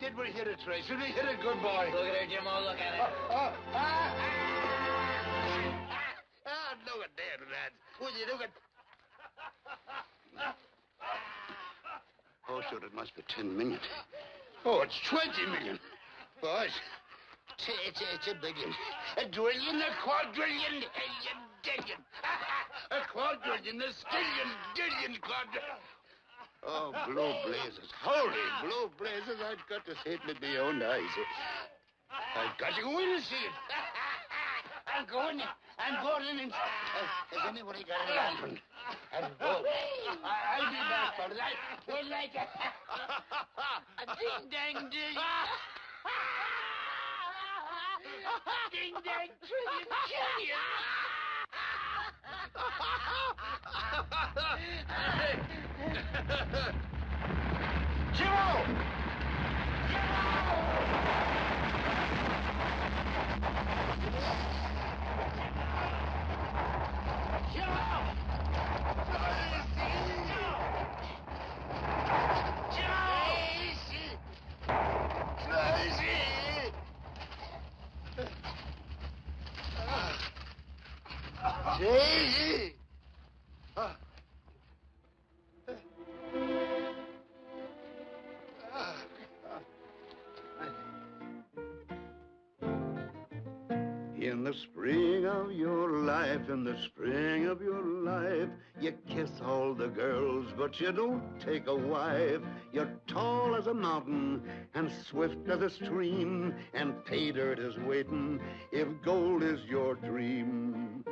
Did we hit it, Tracey? We hit it, good boy. Look at her, Jimmo. Look at her. Look at that, lad. Will you look at... Oh, sure, it must be 10 million. Oh, it's 20 million. Boys, it's a billion. A drillion, a quadrillion, a dillion. A quadrillion, a stillion, dillion, quadrillion. Oh, blue blazes. Holy blue blazes. I've got to see it with my own eyes. I've got to go in and see it. I'm going in. Has anybody got a lantern? And go. I'll be back, fellas. We'll like it. A ding-dang ding. Ding-dang trillion trillion. Jimmo! Tracey! In the spring of your life, in the spring of your life, you kiss all the girls, but you don't take a wife. You're tall as a mountain and swift as a stream, and pay dirt is waiting if gold is your dream.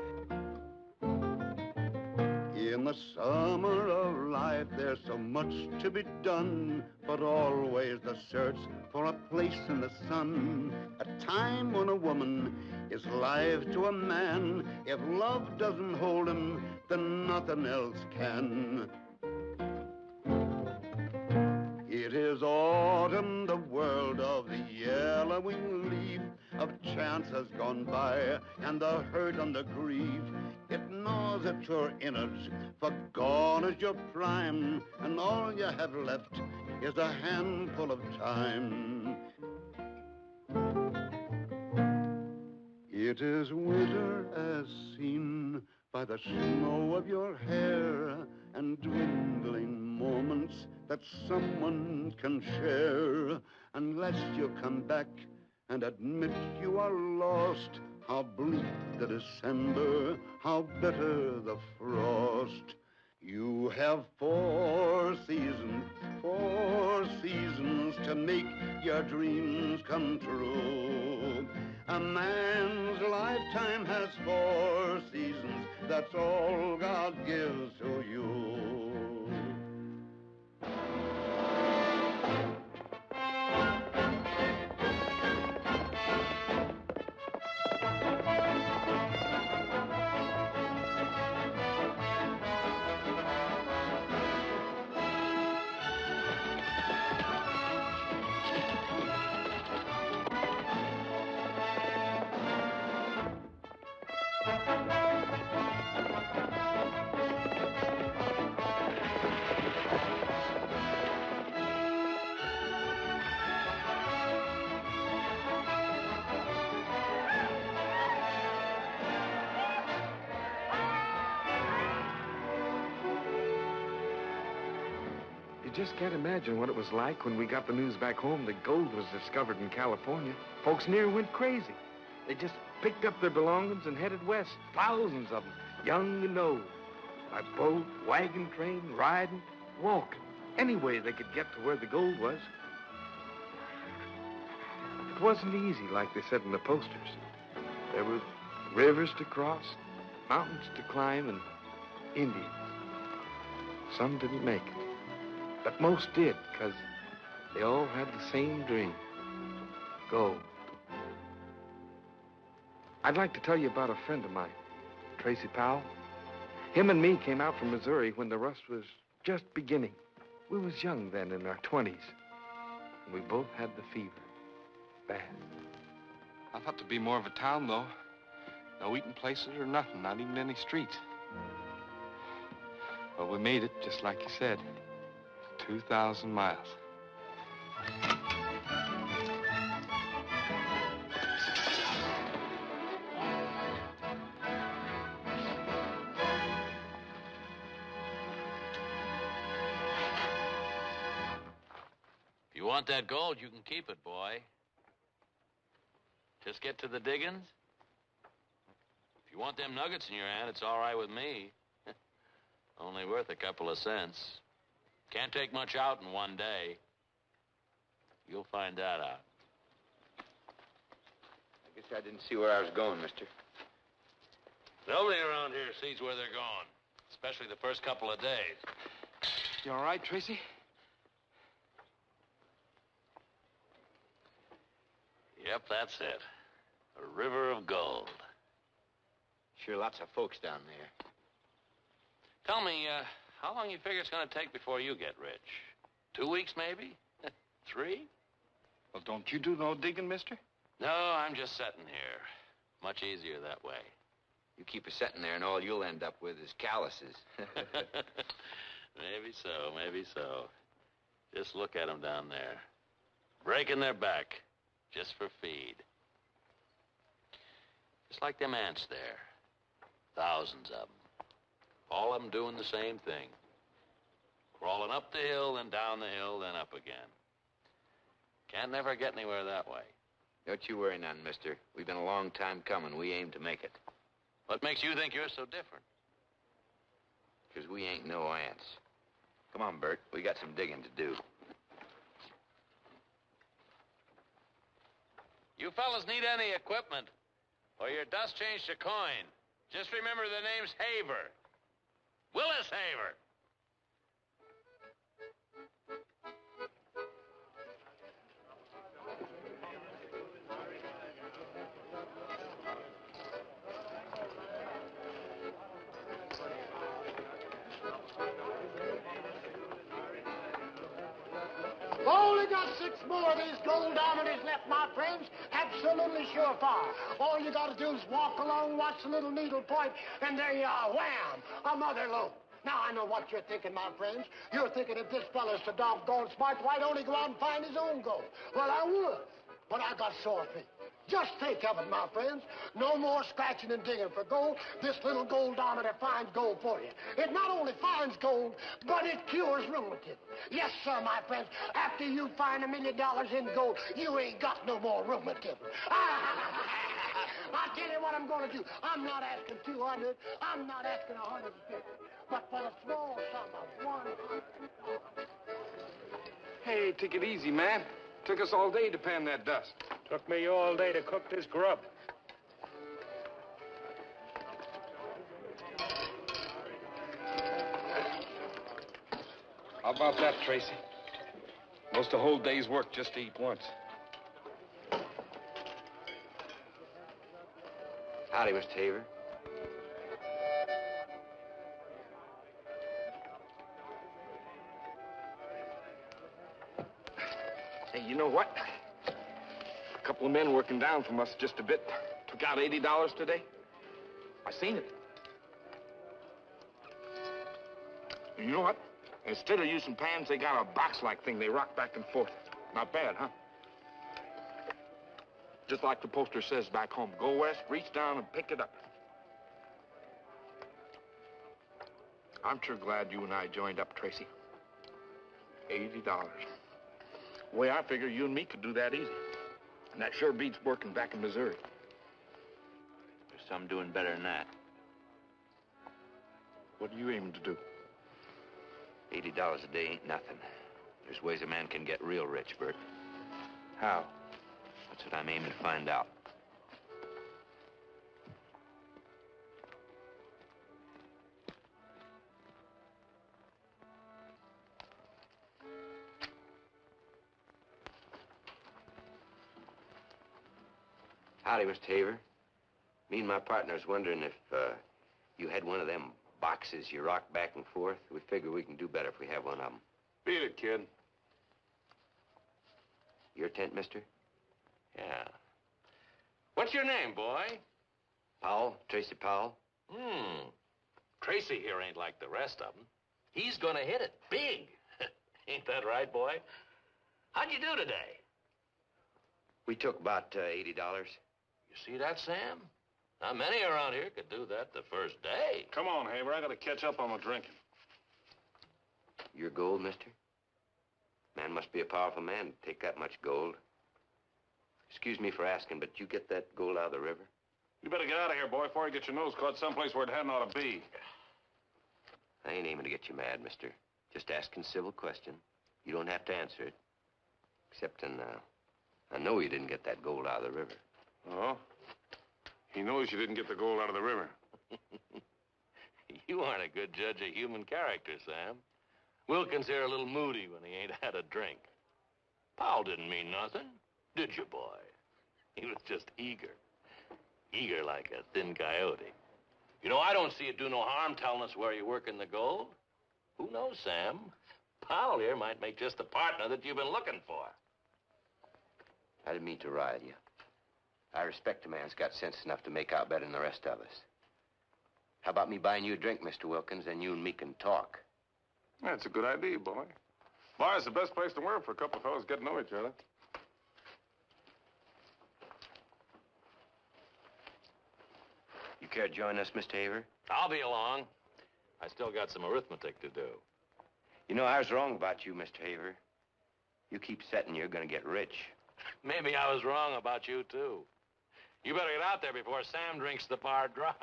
In the summer of life, there's so much to be done, but always the search for a place in the sun. A time when a woman is life to a man. If love doesn't hold him, then nothing else can. It is autumn, the world of the yellowing leaf, of chance has gone by, and the hurt and the grief. It gnaws at your innards, for gone is your prime, and all you have left is a handful of time. It is winter as seen by the snow of your hair, and dwindling moments that someone can share. Unless you come back and admit you are lost, how bleak the December, how bitter the frost. You have 4 seasons to make your dreams come true. A man's lifetime has 4 seasons, that's all God gives to you. Just can't imagine what it was like when we got the news back home that gold was discovered in California. Folks near went crazy. They just picked up their belongings and headed west. Thousands of them, young and old. By boat, wagon train, riding, walking. Any way they could get to where the gold was. It wasn't easy, like they said in the posters. There were rivers to cross, mountains to climb, and Indians. Some didn't make it. But most did, because they all had the same dream. Gold. I'd like to tell you about a friend of mine, Tracey Powell. Him and me came out from Missouri when the rust was just beginning. We was young then, in our 20s. And we both had the fever. Bad. I thought there'd be more of a town, though. No eating places or nothing, not even any streets. Well, we made it, just like you said. 2,000 miles. If you want that gold, you can keep it, boy. Just get to the diggings. If you want them nuggets in your hand, it's all right with me. Only worth a couple of cents. Can't take much out in one day. You'll find that out. I guess I didn't see where I was going, mister. Nobody around here sees where they're going, especially the first couple of days. You all right, Tracey? Yep, that's it. A river of gold. Sure, lots of folks down there. Tell me, how long you figure it's going to take before you get rich? 2 weeks, maybe? 3? Well, don't you do no digging, mister? No, I'm just sitting here. Much easier that way. You keep us sitting there and all you'll end up with is calluses. Maybe so, maybe so. Just look at them down there. Breaking their back. Just for feed. Just like them ants there. Thousands of them. All of them doing the same thing. Crawling up the hill, then down the hill, then up again. Can't never get anywhere that way. Don't you worry none, mister. We've been a long time coming. We aim to make it. What makes you think you're so different? Because we ain't no ants. Come on, Bert. We got some digging to do. You fellas need any equipment, or your dust changed to coin. Just remember the name's Haver. Willis Haver. We've only got 6 more of these gold diamonds left, my friends. Absolutely surefire. All you got to do is walk along, watch the little needle point, and there you are. Wham! A mother lode. Now, I know what you're thinking, my friends. You're thinking if this fella's so doggone smart, why don't he go out and find his own gold? Well, I would, but I got sore feet. Just think of it, my friends. No more scratching and digging for gold. This little gold diamond finds gold for you. It not only finds gold, but it cures rheumatism. Yes, sir, my friends. After you find $1 million in gold, you ain't got no more rheumatism. I'll tell you what I'm going to do. I'm not asking 200. I'm not asking 150. But for the small sum of 100. Hey, take it easy, man. Took us all day to pan that dust. Took me all day to cook this grub. How about that, Tracey? Most a whole day's work just to eat once. Howdy, Mr. Haver. Hey, you know what? A couple of men working down from us just a bit took out $80 today. I seen it. And you know what? Instead of using pans, they got a box-like thing they rock back and forth. Not bad, huh? Just like the poster says back home. Go west, reach down, and pick it up. I'm sure glad you and I joined up, Tracey. $80. The way I figure, you and me could do that easy. And that sure beats working back in Missouri. I'm doing better than that. What are you aiming to do? $80 a day ain't nothing. There's ways a man can get real rich, Bert. How? That's what I'm aiming to find out. Howdy, Mr. Haver. Me and my partner's wondering if you had one of them boxes you rock back and forth. We figure we can do better if we have one of them. Beat it, kid. Your tent, mister? Yeah. What's your name, boy? Powell, Tracey Powell. Tracey here ain't like the rest of them. He's gonna hit it big. Ain't that right, boy? How'd you do today? We took about $80. You see that, Sam? Not many around here could do that the first day. Come on, Haver. I gotta catch up on my drinking. Your gold, mister? Man must be a powerful man to take that much gold. Excuse me for asking, but you get that gold out of the river? You better get out of here, boy, before you get your nose caught someplace where it hadn't ought to be. I ain't aiming to get you mad, mister. Just asking civil question. You don't have to answer it. Except I know you didn't get that gold out of the river. Oh? He knows you didn't get the gold out of the river. You aren't a good judge of human character, Sam. Wilkins here a little moody when he ain't had a drink. Powell didn't mean nothing, did you, boy? He was just eager. Eager like a thin coyote. You know, I don't see it do no harm telling us where you're working the gold. Who knows, Sam? Powell here might make just the partner that you've been looking for. I didn't mean to rile you. I respect a man who's got sense enough to make out better than the rest of us. How about me buying you a drink, Mr. Wilkins, and you and me can talk? That's a good idea, boy. Bar's the best place to work for a couple of fellas get to know each other. You care to join us, Mr. Haver? I'll be along. I still got some arithmetic to do. You know, I was wrong about you, Mr. Haver. You keep setting you're gonna get rich. Maybe I was wrong about you, too. You better get out there before Sam drinks the par dry.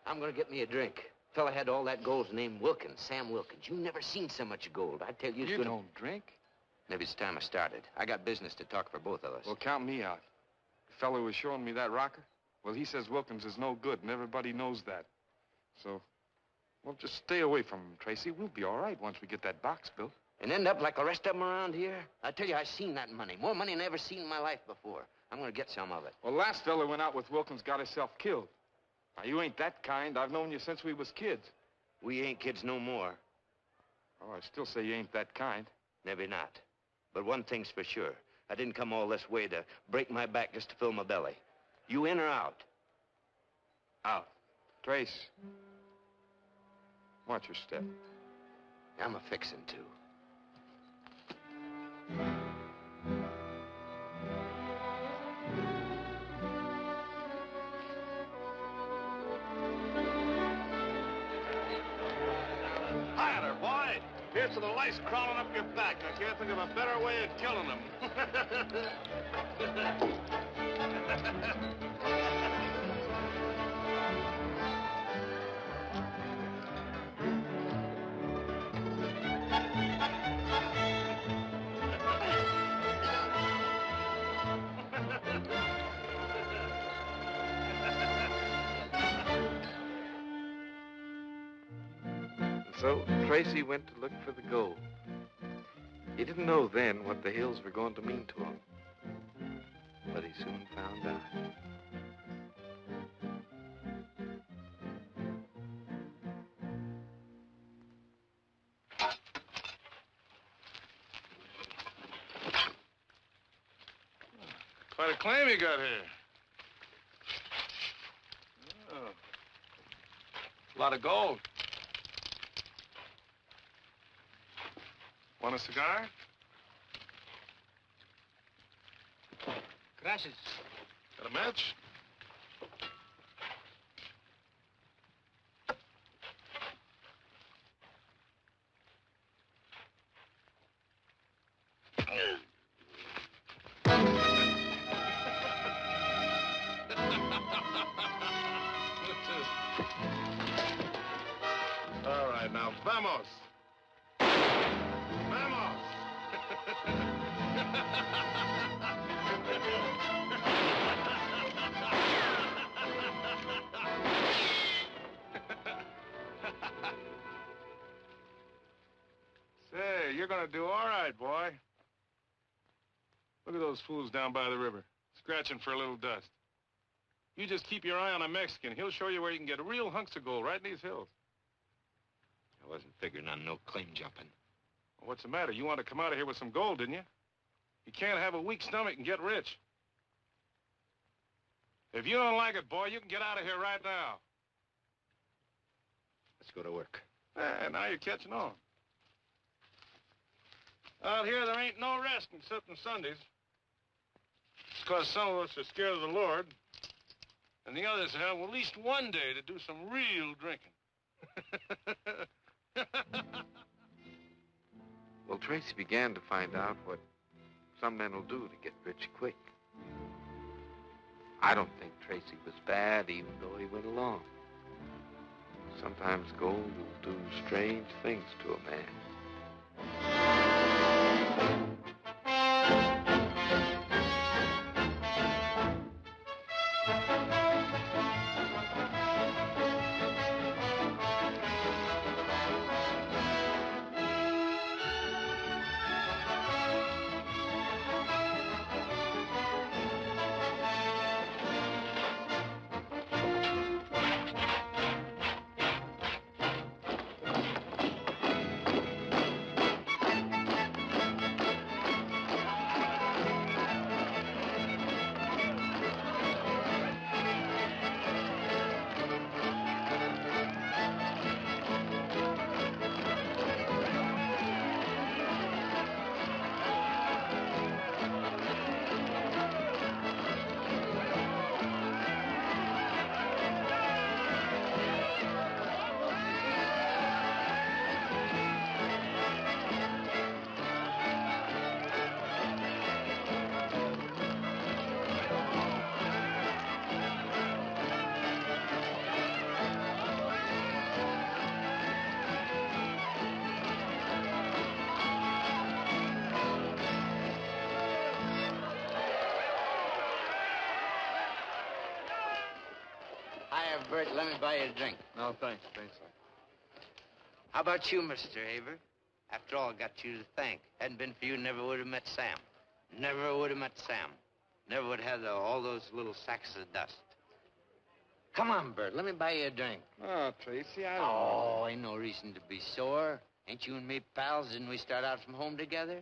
I'm gonna get me a drink. Fella had all that gold's named Wilkins, Sam Wilkins. You never seen so much gold. I tell you, You don't drink? Maybe it's time I started. I got business to talk for both of us. Well, count me out. The fellow was showing me that rocker. Well, he says Wilkins is no good, and everybody knows that. So, well, just stay away from him, Tracey. We'll be all right once we get that box built. And end up like the rest of them around here? I tell you, I seen that money. More money than I ever seen in my life before. I'm gonna get some of it. Well, last fella went out with Wilkins, got himself killed. Now, you ain't that kind. I've known you since we was kids. We ain't kids no more. Oh, I still say you ain't that kind. Maybe not. But one thing's for sure. I didn't come all this way to break my back just to fill my belly. You in or out? Out. Trace. Watch your step. I'm a fixin' to. Hi there, boy. Here's to the lice crawling up your back. I can't think of a better way of killing them. So Tracey went to look for the gold. He didn't know then what the hills were going to mean to him. But he soon found out. Quite a claim you got here. Oh. A lot of gold. Want a cigar? Gracias. Got a match? gonna do all right, boy. Look at those fools down by the river, scratching for a little dust. You just keep your eye on a Mexican. He'll show you where you can get real hunks of gold right in these hills. I wasn't figuring on no claim jumping. Well, what's the matter? You wanted to come out of here with some gold, didn't you? You can't have a weak stomach and get rich. If you don't like it, boy, you can get out of here right now. Let's go to work. Now you're catching on. Out here, there ain't no rest except on Sundays. It's because some of us are scared of the Lord, and the others have at least one day to do some real drinking. Well, Tracey began to find out what some men will do to get rich quick. I don't think Tracey was bad, even though he went along. Sometimes gold will do strange things to a man. Bert, let me buy you a drink. No, thanks. Thanks. How about you, Mr. Haver? After all, I got you to thank. Hadn't been for you, never would have met Sam. Never would have met Sam. Never would have had all those little sacks of dust. Come on, Bert, let me buy you a drink. Oh, Tracey, I don't Oh, ain't no reason to be sore. Ain't you and me pals? Didn't we start out from home together?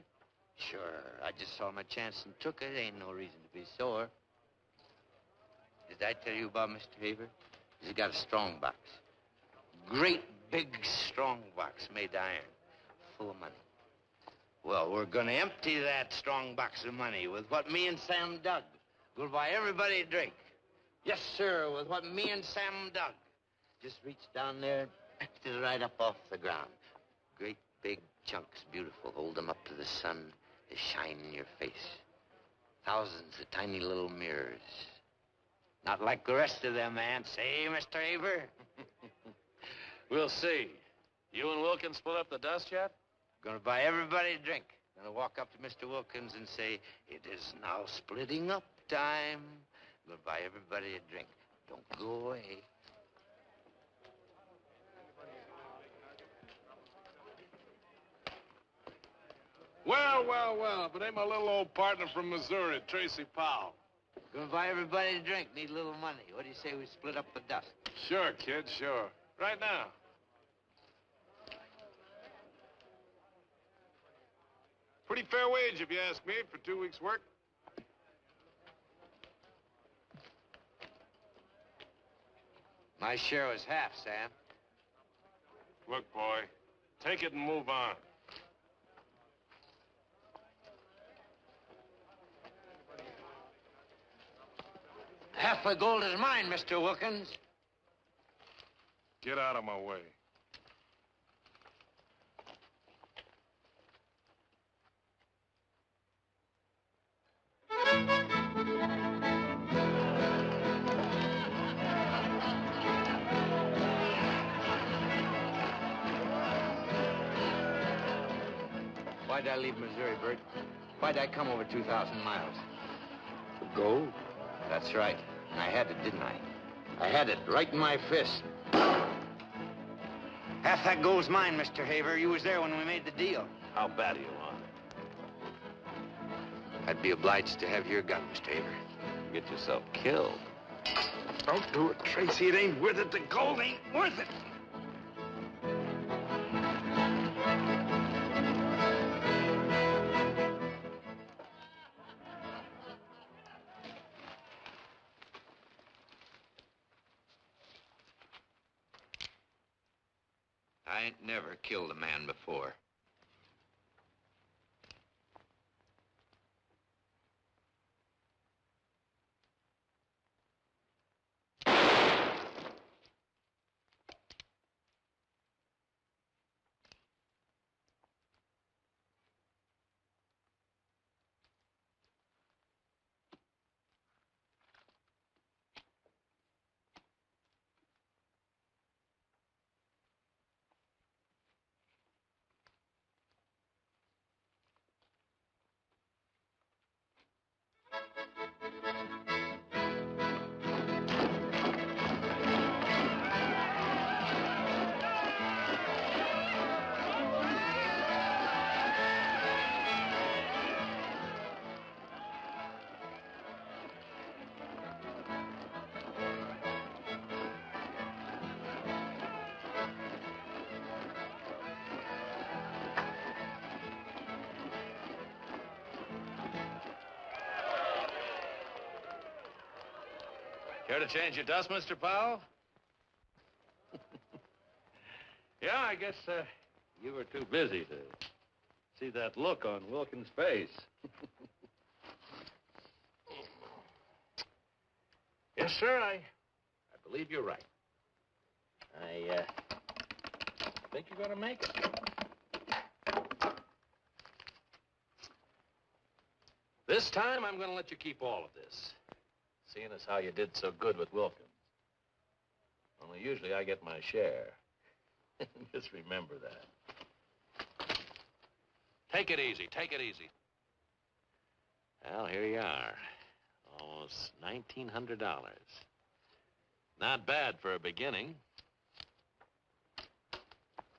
Sure, I just saw my chance and took it. Ain't no reason to be sore. Did I tell you about Mr. Haver? He's got a strong box. Great big strong box made of iron, full of money. Well, we're gonna empty that strong box of money with what me and Sam dug. We'll buy everybody a drink. Yes, sir, with what me and Sam dug. Just reach down there and picked it right up off the ground. Great big chunks, beautiful. Hold them up to the sun. They shine in your face. Thousands of tiny little mirrors. Not like the rest of them, man. Say, Mr. Haver? We'll see. You and Wilkins split up the dust yet? Gonna buy everybody a drink. Gonna walk up to Mr. Wilkins and say, it is now splitting up time. Gonna buy everybody a drink. Don't go away. Well, but ain't my little old partner from Missouri, Tracey Powell. Gonna buy everybody a drink. Need a little money. What do you say we split up the dust? Sure, kid, sure. Right now. Pretty fair wage, if you ask me, for 2 weeks' work. My share was half, Sam. Look, boy, take it and move on. Half the gold is mine, Mr. Wilkins. Get out of my way. Why'd I leave Missouri, Bert? Why'd I come over 2,000 miles? For gold? That's right. And I had it, didn't I? I had it right in my fist. Half that gold's mine, Mr. Haver. You was there when we made the deal. How bad do you want it? I'd be obliged to have your gun, Mr. Haver. Get yourself killed. Don't do it, Tracey. It ain't worth it. The gold ain't worth it. I ain't never killed a man before. Care to change your dust, Mr. Powell? Yeah, I guess you were too busy to see that look on Wilkins' face. Yes, sir, I believe you're right. I think you're going to make it. This time, I'm going to let you keep all of this. Seeing as how you did so good with Wilkins. Only usually I get my share. Just remember that. Take it easy, take it easy. Well, here you are. Almost $1,900. Not bad for a beginning.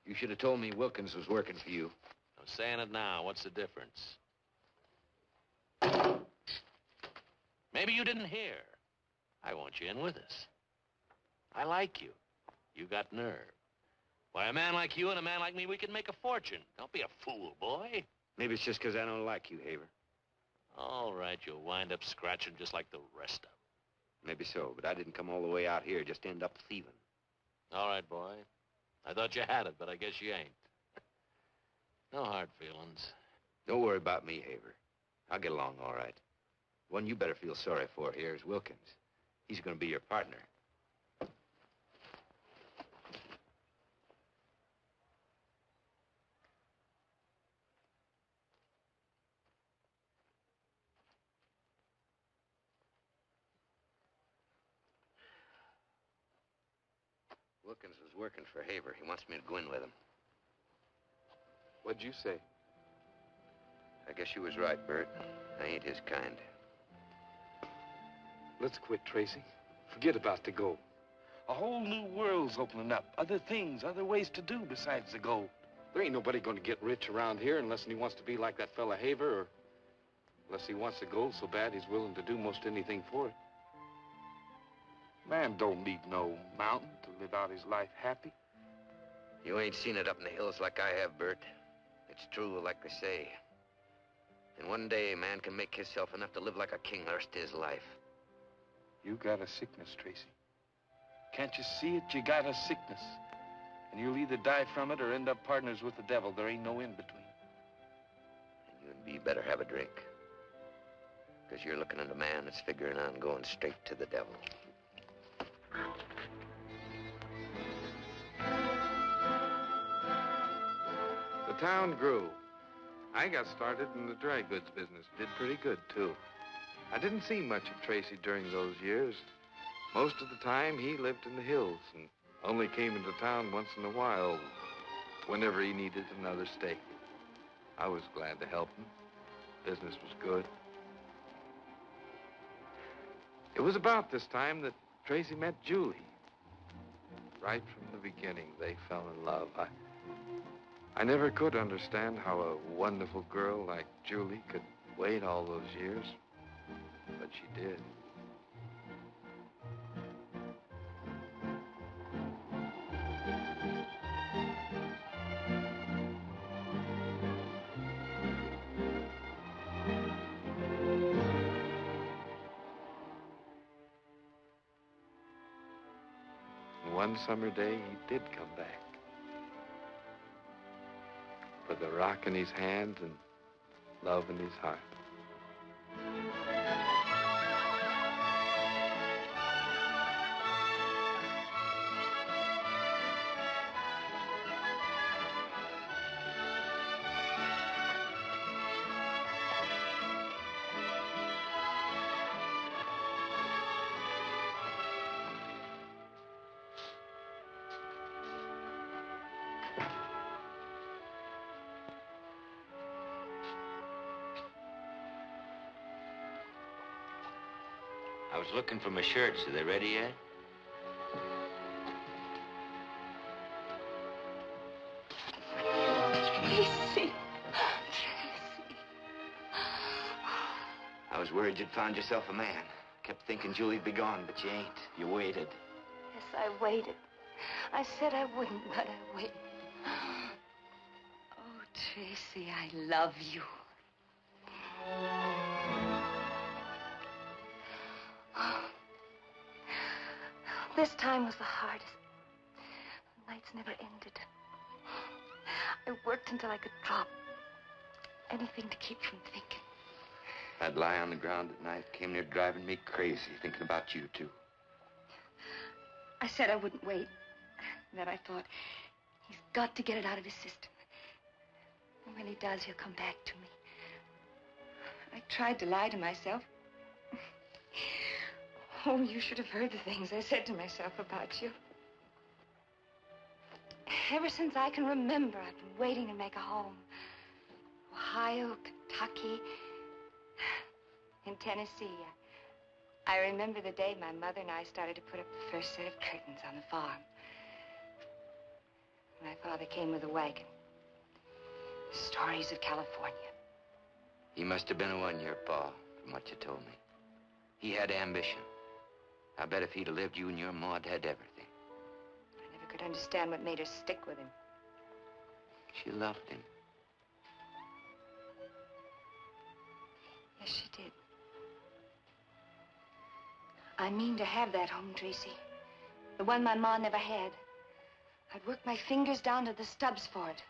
You should have told me Wilkins was working for you. I'm saying it now. What's the difference? Maybe you didn't hear. I want you in with us. I like you. You got nerve. Why, a man like you and a man like me, we can make a fortune. Don't be a fool, boy. Maybe it's just because I don't like you, Haver. All right, you'll wind up scratching just like the rest of them. Maybe so, but I didn't come all the way out here just to end up thieving. All right, boy. I thought you had it, but I guess you ain't. No hard feelings. Don't worry about me, Haver. I'll get along all right. One you better feel sorry for here is Wilkins. He's going to be your partner. Wilkins was working for Haver. He wants me to go in with him. What'd you say? I guess you was right, Bert. I ain't his kind. Let's quit, Tracey. Forget about the gold. A whole new world's opening up. Other things, other ways to do besides the gold. There ain't nobody going to get rich around here unless he wants to be like that fella Haver, or unless he wants the gold so bad he's willing to do most anything for it. Man don't need no mountain to live out his life happy. You ain't seen it up in the hills like I have, Bert. It's true, like they say. And one day, a man can make himself enough to live like a king the rest of his life. You got a sickness, Tracey. Can't you see it? You got a sickness. And you'll either die from it or end up partners with the devil. There ain't no in-between. And you and me better have a drink. Because you're looking at a man that's figuring on going straight to the devil. The town grew. I got started in the dry goods business. Did pretty good, too. I didn't see much of Tracey during those years. Most of the time, he lived in the hills and only came into town once in a while, whenever he needed another stake. I was glad to help him. Business was good. It was about this time that Tracey met Julie. Right from the beginning, they fell in love. I never could understand how a wonderful girl like Julie could wait all those years, but she did. One summer day, he did come back. With a rock in his hand and love in his heart. I was looking for my shirts. Are they ready yet? Tracey. I was worried you'd found yourself a man. Kept thinking Julie'd be gone, but you ain't. You waited. Yes, I waited. I said I wouldn't, but I waited. Oh, Tracey, I love you. This time was the hardest. The nights never ended. I worked until I could drop. Anything to keep from thinking. I'd lie on the ground at night, came near driving me crazy, thinking about you, too. I said I wouldn't wait. Then I thought, he's got to get it out of his system. And when he does, he'll come back to me. I tried to lie to myself. Oh, you should have heard the things I said to myself about you. Ever since I can remember, I've been waiting to make a home. Ohio, Kentucky, in Tennessee. I remember the day my mother and I started to put up the first set of curtains on the farm. My father came with a wagon. Stories of California. He must have been a one-year pa, from what you told me. He had ambition. I bet if he'd have lived, you and your Maud had everything. I never could understand what made her stick with him. She loved him. Yes, she did. I mean to have that home, Tracey. The one my ma never had. I'd work my fingers down to the stubs for it.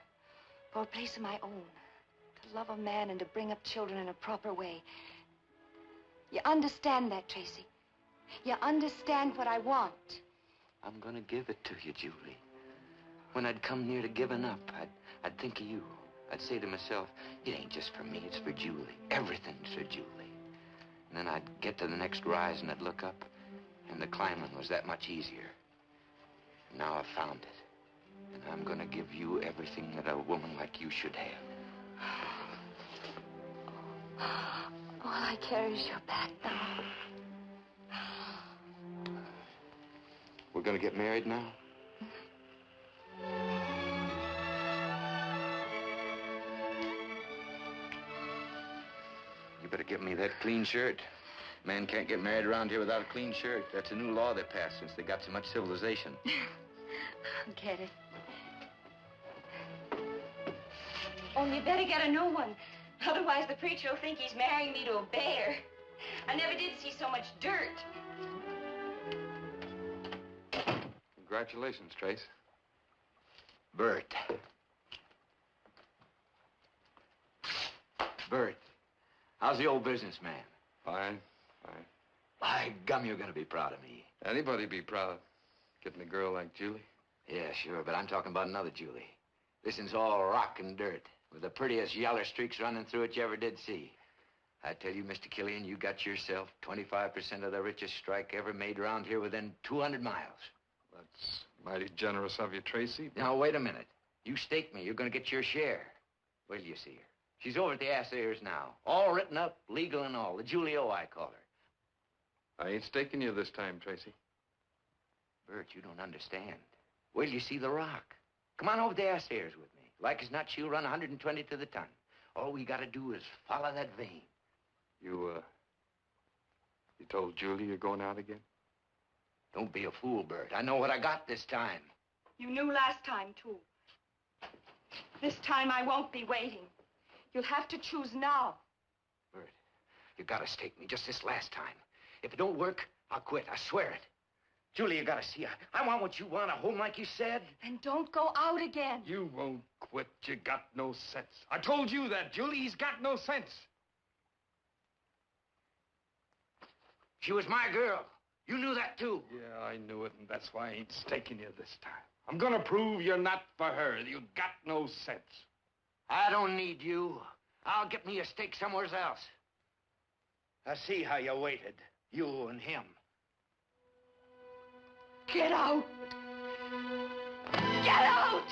For a place of my own. To love a man and to bring up children in a proper way. You understand that, Tracey? You understand what I want? I'm gonna give it to you, Julie. When I'd come near to giving up, I'd think of you. I'd say to myself, it ain't just for me, it's for Julie. Everything's for Julie. And then I'd get to the next rise and I'd look up, and the climbing was that much easier. And now I've found it. And I'm gonna give you everything that a woman like you should have. All I carry is your back now. We're gonna get married now? You better give me that clean shirt. Man can't get married around here without a clean shirt. That's a new law they passed since they got so much civilization. I'll get it. Only you better get a new one. Otherwise, the preacher will think he's marrying me to a bear. I never did see so much dirt. Congratulations, Trace. Bert. Bert, how's the old businessman? Fine, fine. By gum, you're gonna be proud of me. Anybody be proud getting a girl like Julie? Yeah, sure, but I'm talking about another Julie. This one's all rock and dirt, with the prettiest yaller streaks running through it you ever did see. I tell you, Mr. Killian, you got yourself 25% of the richest strike ever made around here within 200 miles. That's mighty generous of you, Tracey. Now, wait a minute. You stake me, you're gonna get your share. Wait till you see her. She's over at the Assayers now. All written up, legal and all. The Julie O, I call her. I ain't staking you this time, Tracey. Bert, you don't understand. Wait till you see the rock. Come on over the stairs with me. Like as not, she'll run 120 to the ton. All we gotta do is follow that vein. You told Julie you're going out again? Don't be a fool, Bert. I know what I got this time. You knew last time, too. This time I won't be waiting. You'll have to choose now. Bert, you gotta stake me just this last time. If it don't work, I'll quit. I swear it. Julie, you gotta see. I want what you want, a home like you said. And don't go out again. You won't quit. You got no sense. I told you that, Julie. He's got no sense. She was my girl. You knew that, too. Yeah, I knew it, and that's why I ain't staking you this time. I'm gonna prove you're not for her. You got no sense. I don't need you. I'll get me a stake somewhere else. I see how you waited, you and him. Get out! Get out!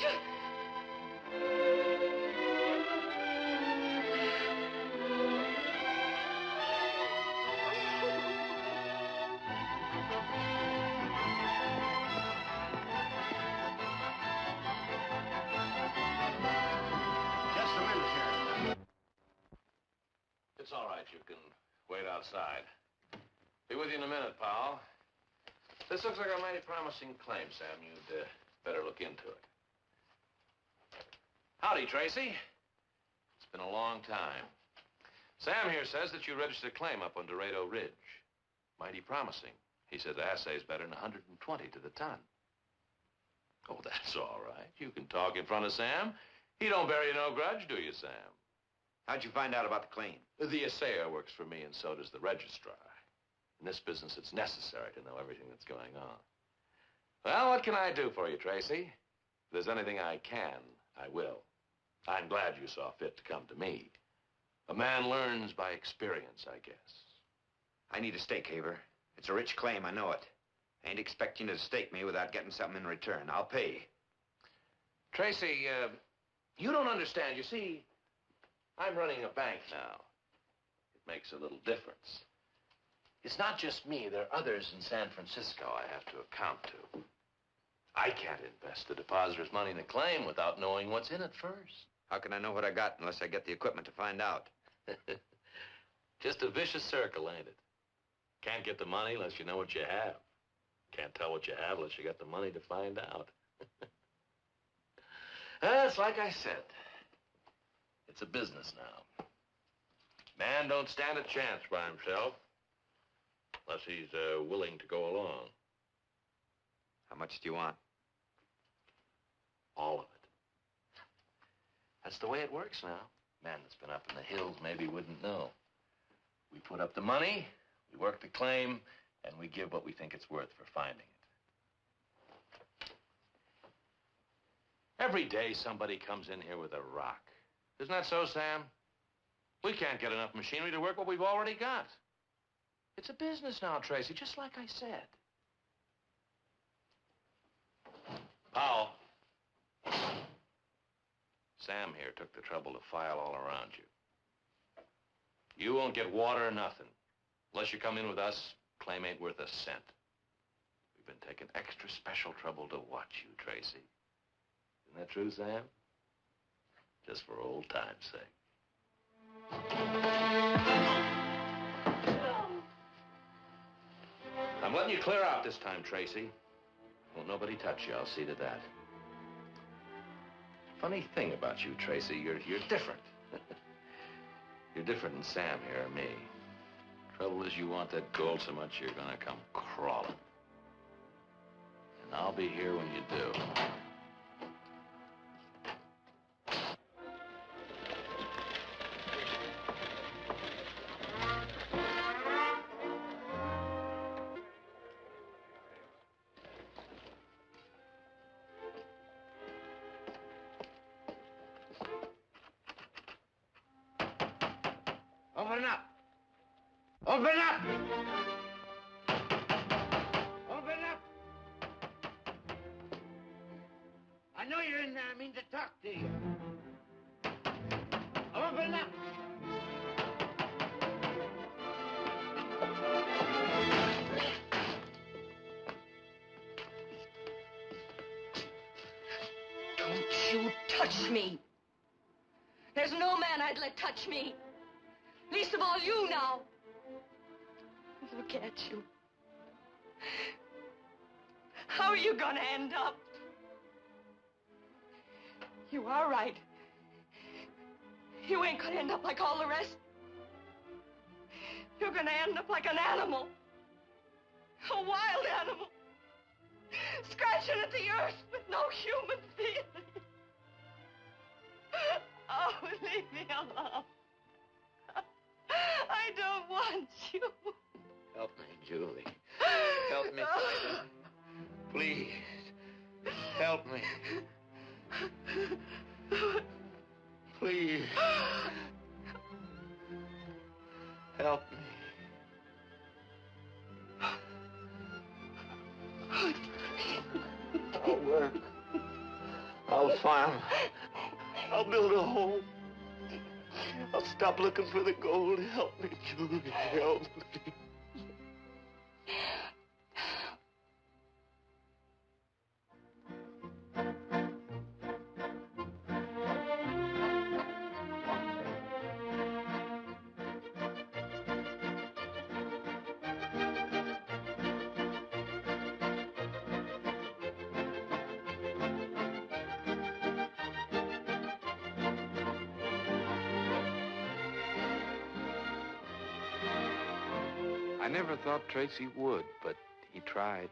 Just a minute, Sheriff. It's all right. You can wait outside. Be with you in a minute, Powell. This looks like a mighty promising claim, Sam. You'd better look into it. Howdy, Tracey. It's been a long time. Sam here says that you registered a claim up on Dorado Ridge. Mighty promising. He said the assay's better than 120 to the ton. Oh, that's all right. You can talk in front of Sam. He don't bear you no grudge, do you, Sam? How'd you find out about the claim? The assayer works for me, and so does the registrar. In this business, it's necessary to know everything that's going on. Well, what can I do for you, Tracey? If there's anything I can, I will. I'm glad you saw fit to come to me. A man learns by experience, I guess. I need a stake, Haber. It's a rich claim, I know it. I ain't expecting you to stake me without getting something in return. I'll pay. Tracey, you don't understand. You see, I'm running a bank now. It makes a little difference. It's not just me. There are others in San Francisco I have to account to. I can't invest the depositor's money in a claim without knowing what's in it first. How can I know what I got unless I get the equipment to find out? Just a vicious circle, ain't it? Can't get the money unless you know what you have. Can't tell what you have unless you got the money to find out. It's like I said. It's a business now. Man don't stand a chance by himself. Unless he's willing to go along. How much do you want? All of it. That's the way it works now. Man that's been up in the hills maybe wouldn't know. We put up the money, we work the claim, and we give what we think it's worth for finding it. Every day somebody comes in here with a rock. Isn't that so, Sam? We can't get enough machinery to work what we've already got. It's a business now, Tracey, just like I said. Powell. Sam here took the trouble to file all around you. You won't get water or nothing. Unless you come in with us, claim ain't worth a cent. We've been taking extra special trouble to watch you, Tracey. Isn't that true, Sam? Just for old time's sake. I'm letting you clear out this time, Tracey. Won't nobody touch you, I'll see to that. Funny thing about you, Tracey, you're different. You're different than Sam here or me. Trouble is you want that gold so much you're gonna come crawling. And I'll be here when you do. Open up! Open up! Open up! I know you're in there. I mean to talk to you. Open up! you touch me. There's no man I'd let touch me. Least of all you now. Look at you. How are you gonna end up? You are right. You ain't gonna end up like all the rest. You're gonna end up like an animal. A wild animal. Scratching at the earth with no human feeling. Oh, leave me alone. I don't want you. Help me, Julie. Help me. Please. Help me. Please. Help me. I'll work. I'll farm. I'll build a home. I'll stop looking for the gold. Help me, Julie. Help me. I never thought Tracey would, but he tried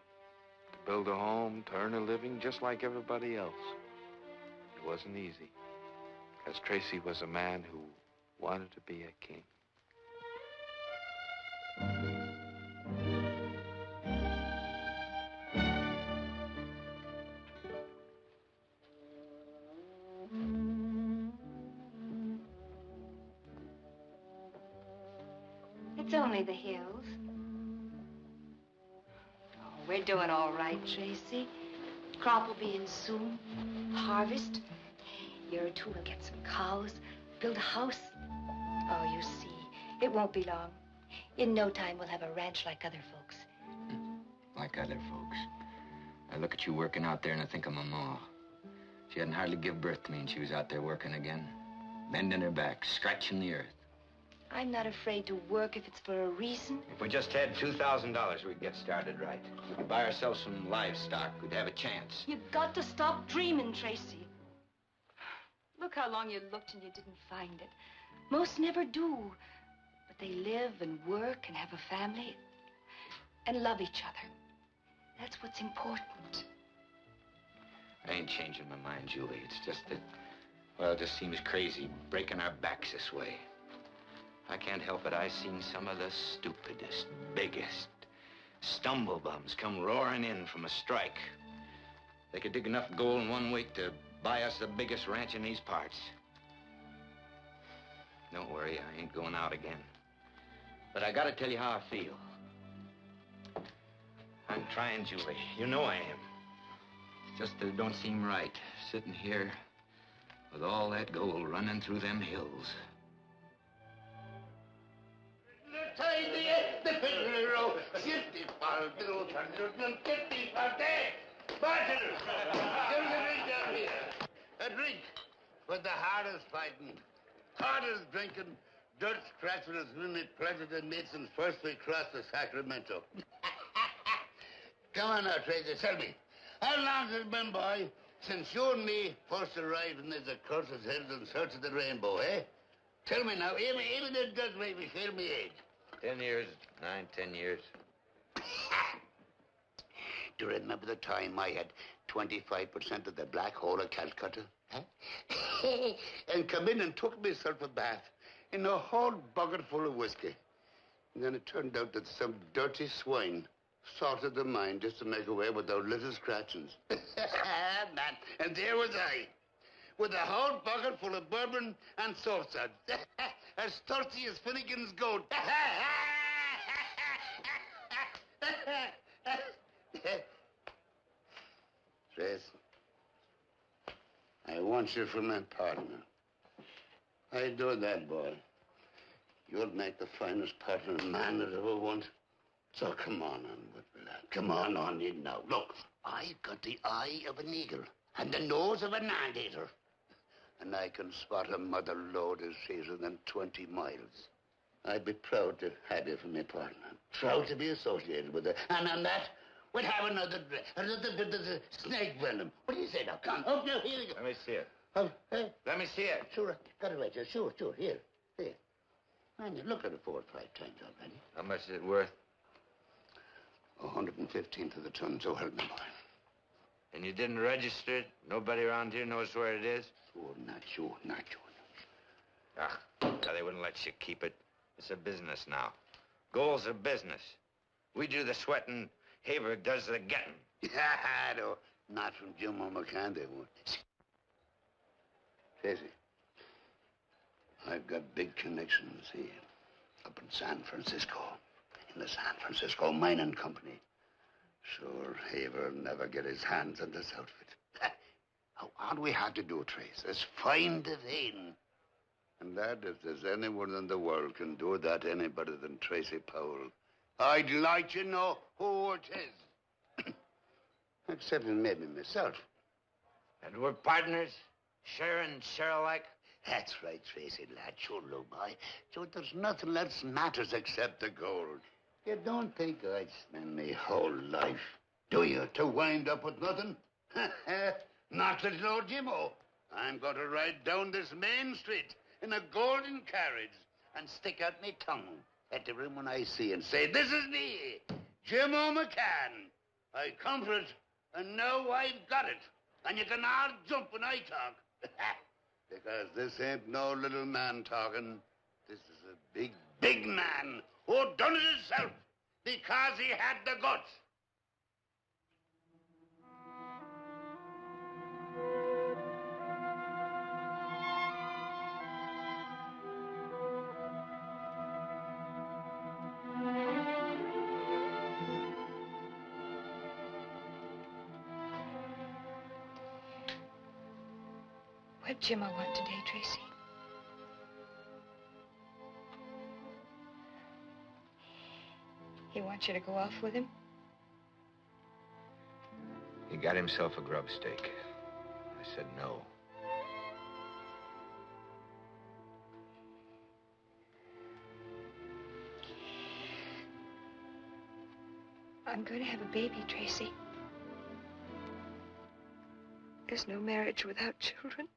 to build a home, to earn a living, just like everybody else. It wasn't easy, because Tracey was a man who wanted to be a king. It's only the hills. Oh, we're doing all right, Tracey. Crop will be in soon. Harvest. A year or two, we'll get some cows, build a house. Oh, you see, it won't be long. In no time, we'll have a ranch like other folks. Like other folks. I look at you working out there and I think of my ma. She hadn't hardly give birth to me and she was out there working again. Bending her back, scratching the earth. I'm not afraid to work if it's for a reason. If we just had $2,000, we'd get started right. We could buy ourselves some livestock. We'd have a chance. You've got to stop dreaming, Tracey. Look how long you looked and you didn't find it. Most never do. But they live and work and have a family and love each other. That's what's important. I ain't changing my mind, Julie. It's just that, well, it just seems crazy breaking our backs this way. I can't help it. I've seen some of the stupidest, biggest stumblebums come roaring in from a strike. They could dig enough gold in 1 week to buy us the biggest ranch in these parts. Don't worry, I ain't going out again. But I gotta tell you how I feel. I'm trying, Julie. You know I am. It's just that it don't seem right, sitting here with all that gold running through them hills. Barton, give me a drink down here. A drink for the hardest fighting, hardest drinking, dirt scratching as when they planted the Masons first we crossed the Sacramento. Come on now, Tracey, tell me. How long has it been, boy, since you and me first arrived in these accursed hills in search of the rainbow, eh? Tell me now, even it does make me feel my age. 10 years, 9, 10 years. Do you remember the time I had 25% of the black hole of Calcutta? Huh? And come in and took myself a bath in a whole bucket full of whiskey. And then it turned out that some dirty swine salted the mine just to make away with those little scratchings. Man, and there was I, with a whole bucket full of bourbon and salt suds, as thirsty as Finnegan's goat. Trace, I want you for my partner. I do that, boy. You'll make the finest partner a man has ever wanted. So come on, with me, lad. Come on in now. Look, I got the eye of an eagle. and the nose of an anteater. And I can spot a mother lode as easier than 20 miles. I'd be proud to have you for my partner. Proud to be associated with her. And on that, we'd have another bit of the snake venom. What do you say now? Come, up now, here you go. Let me see it. Hey? Let me see it. Sure, got it right here. Sure, here. Man, you looked at it 4 or 5 times already. How much is it worth? 115 to the ton, so help me, boy. And you didn't register it? Nobody around here knows where it is? Sure, not sure. They wouldn't let you keep it. It's a business now. Gold's a business. We do the sweating, Haver does the getting. No, not from Jim or McCann, they won't. Tracey, I've got big connections here, up in San Francisco, in the San Francisco Mining Company. Sure, Haver'll never get his hands on this outfit. All we have to do, Trace, is find the vein. And that, if there's anyone in the world can do that any better than Tracey Powell, I'd like to know who it is. Except maybe myself. And we're partners? Share and share alike? That's right, Tracey, lad. Sure, look, boy. So there's nothing else matters except the gold. You don't think I'd spend my whole life, do you, to wind up with nothing? Not little old Jimmo. I'm going to ride down this main street in a golden carriage and stick out my tongue at everyone I see and say, this is me, Jimmo McCann. I come for it, and now I've got it. And you can all jump when I talk. Because this ain't no little man talking. This is a big, big man who done it himself because he had the guts. What'd Jim want today, Tracey? He wants you to go off with him? He got himself a grub stake. I said no. I'm going to have a baby, Tracey. There's no marriage without children.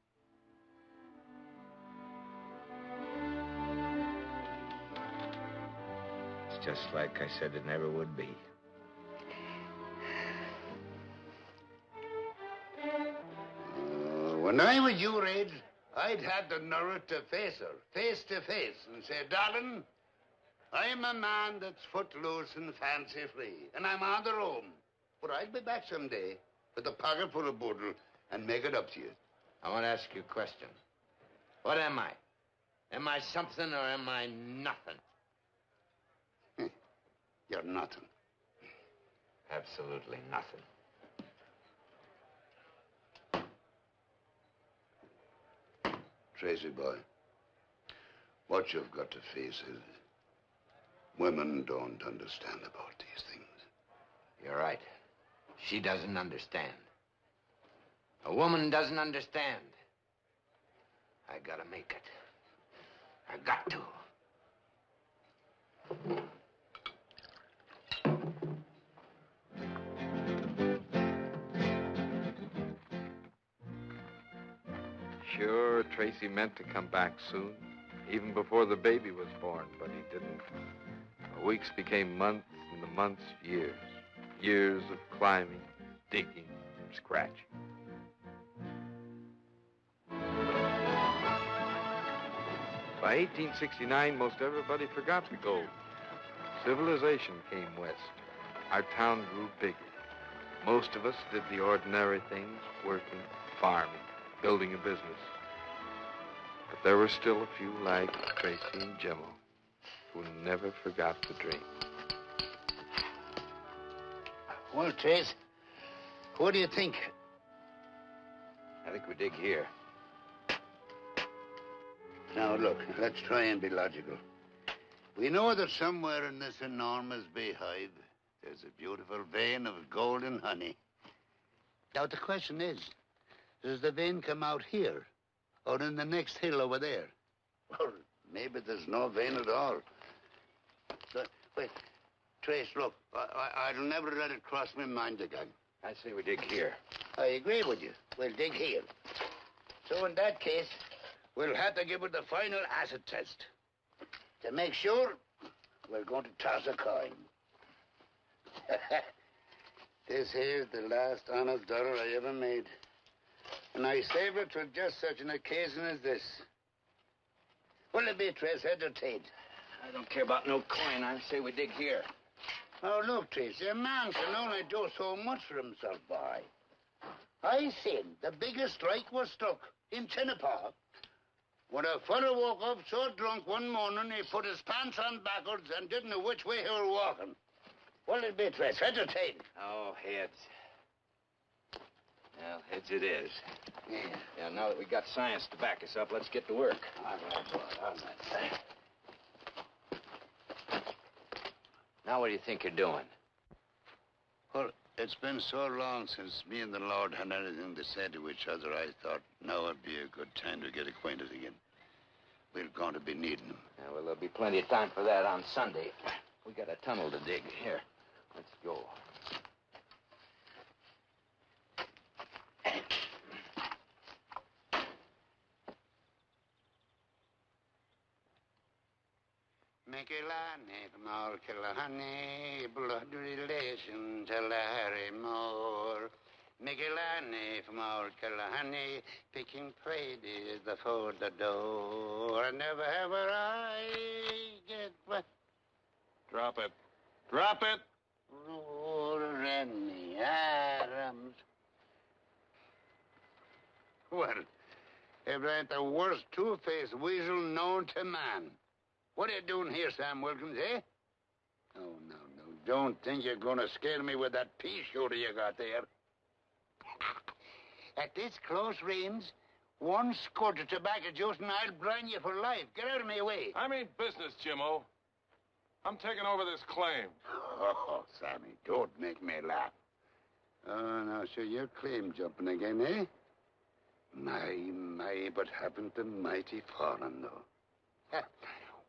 It's just like I said it never would be. When I was your age, I'd had the nerve to face her, face to face, and say, darling, I'm a man that's footloose and fancy-free, and I'm on the roam. But I'll be back someday with a pocket full of boodle and make it up to you. I want to ask you a question. What am I? Am I something or am I nothing? You're nothing. Absolutely nothing. Tracey, boy, what you've got to face is women don't understand about these things. You're right. She doesn't understand. A woman doesn't understand. I gotta make it. I got to. Sure, Tracey meant to come back soon, even before the baby was born, but he didn't. The weeks became months, and the months years. Years of climbing, digging, and scratching. By 1869, most everybody forgot the gold. Civilization came west. Our town grew bigger. Most of us did the ordinary things, working, farming, building a business. But there were still a few like Tracey and Jimmo who never forgot the dream. Well, Trace, what do you think? I think we dig here. Now, look, let's try and be logical. We know that somewhere in this enormous beehive, there's a beautiful vein of golden honey. Now, the question is, Does the vein come out here? Or in the next hill over there? Or maybe there's no vein at all. But, wait, Trace, look, I'll never let it cross my mind again. I say we dig here. I agree with you. We'll dig here. So in that case, we'll have to give it the final acid test. To make sure, we're going to toss a coin. This here's the last honest dollar I ever made. And I saved it for just such an occasion as this. What'll it be, Trace, head or tail? I don't care about no coin. I say we dig here. Oh, look, Tracy, a man can only do so much for himself, boy. I seen the biggest strike was struck in Chinnepaw. When a fellow woke up so drunk one morning, he put his pants on backwards and didn't know which way he were walking. What'll it be, Trace, head or tail? Oh, heads. Well, heads it is. Yeah. Now that we got science to back us up, let's get to work. All right, boy, all right. Now what do you think you're doing? Well, it's been so long since me and the Lord had anything to say to each other, I thought now would be a good time to get acquainted again. We're going to be needing them. Yeah, well, there'll be plenty of time for that on Sunday. We got a tunnel to dig. Here, let's go. Mikilani from all Kilahani, blood relation to Larry Moore. Mikilani from all Kilahani, picking Friday before the door. Never ever I get what? Drop it. Drop it! Roar in the arms. Well, if it ain't the worst two-faced weasel known to man. What are you doing here, Sam Wilkins, eh? Oh, no. Don't think you're going to scare me with that pea shooter you got there. At this close range, one squirt of tobacco juice and I'll blind you for life. Get out of my way. I mean business, Jim-O. I'm taking over this claim. Oh, Sammy, don't make me laugh. Oh, now, so you're claim jumping again, eh? My, but haven't the mighty fallen, though.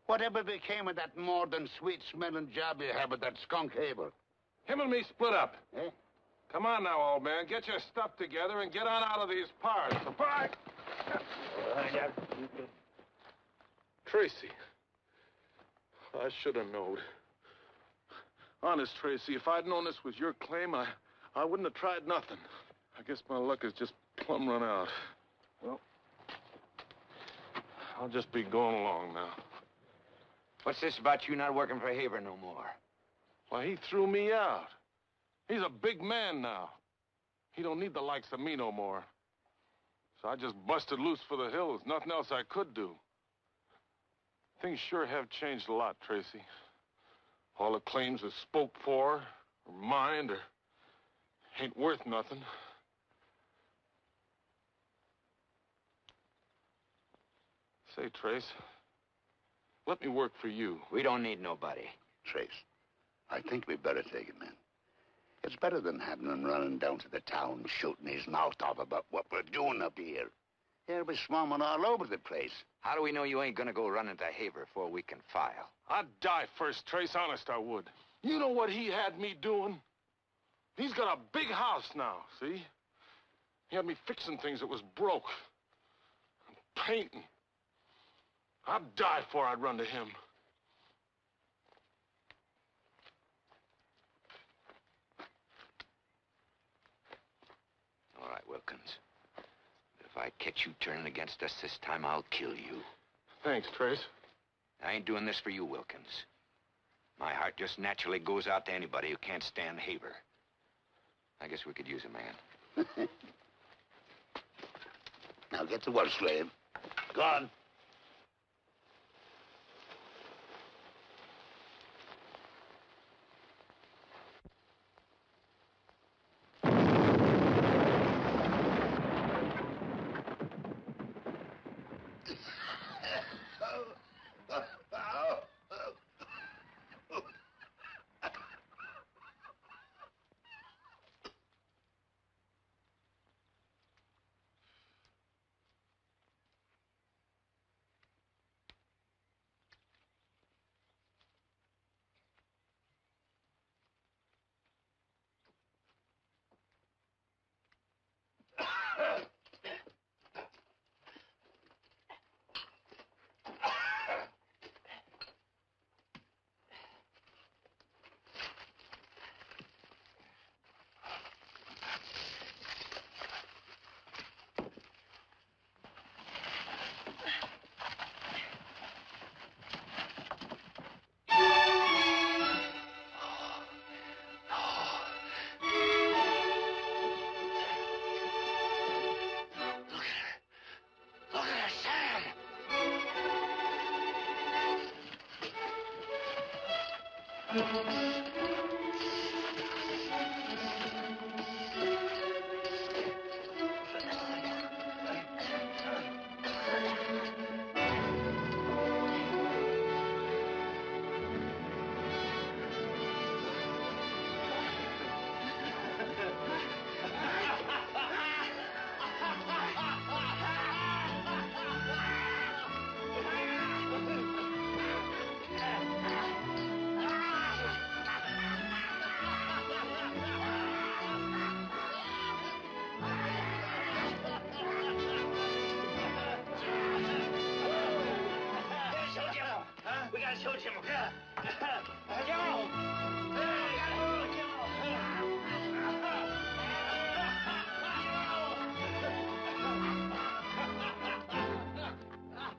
Whatever became of that more than sweet-smelling job you have with that skunk Haber? Him and me split up. Eh? Come on now, old man. Get your stuff together and get on out of these parts. Bye. Tracey. I should have known. Honest, Tracey, if I'd known this was your claim, I wouldn't have tried nothing. I guess my luck is just plumb run out. Well, I'll just be going along now. What's this about you not working for Haber no more? Why, he threw me out. He's a big man now. He don't need the likes of me no more. So I just busted loose for the hills. Nothing else I could do. Things sure have changed a lot, Tracey. All the claims are spoke for, or mined, or ain't worth nothing. Say, Trace, let me work for you. We don't need nobody. Trace, I think we better take him in. It's better than having him running down to the town shooting his mouth off about what we're doing up here. They'll be swarming all over the place. How do we know you ain't gonna go running to Haber before we can file? I'd die first, Trace. Honest, I would. You know what he had me doing? He's got a big house now, see? He had me fixing things that was broke. And painting. I'd die before I'd run to him. All right, Wilkins. If I catch you turning against us this time, I'll kill you. Thanks, Trace. I ain't doing this for you, Wilkins. My heart just naturally goes out to anybody who can't stand Haber. I guess we could use a man. Now get to work, slave. Go on.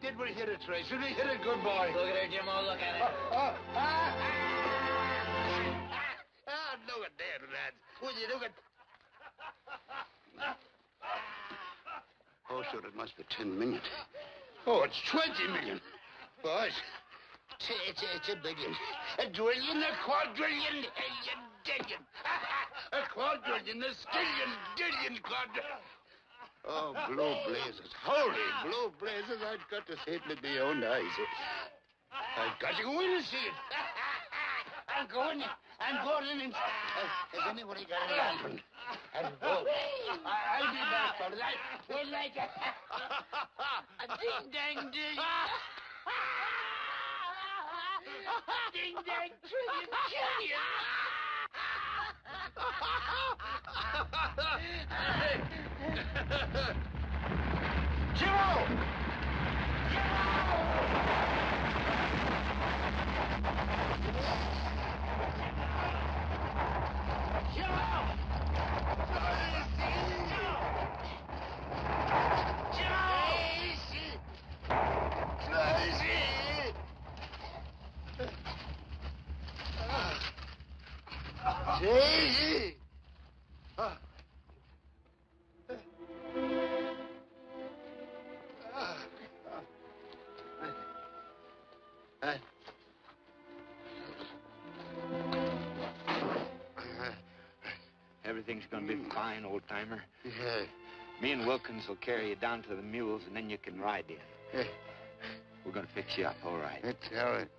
Did we hit it, Tracey? Did we hit it, good boy? Look at her, Jimmo. Look at her. Look at that, lads. Will you look at... Oh, sure, it must be 10 million. Oh, it's 20 million. Boys, it's a billion. A drillion, a quadrillion, alien, dillion. A quadrillion, a skillion, dillion, quadrillion. Oh, blue blazes. Holy blue blazes. I've got to see it with my own eyes. I've got to go in and see it. I'm going in and... Has anybody got a lantern? I'll go. I'll be back, fellas. We'll like it. A ding-dang ding. Ding-dang trillion trillion. Jimmo! Everything's gonna be fine, old-timer. Yeah. Me and Wilkins will carry you down to the mules, and then you can ride in. Hey. We're gonna fix you up, all right. Tell it.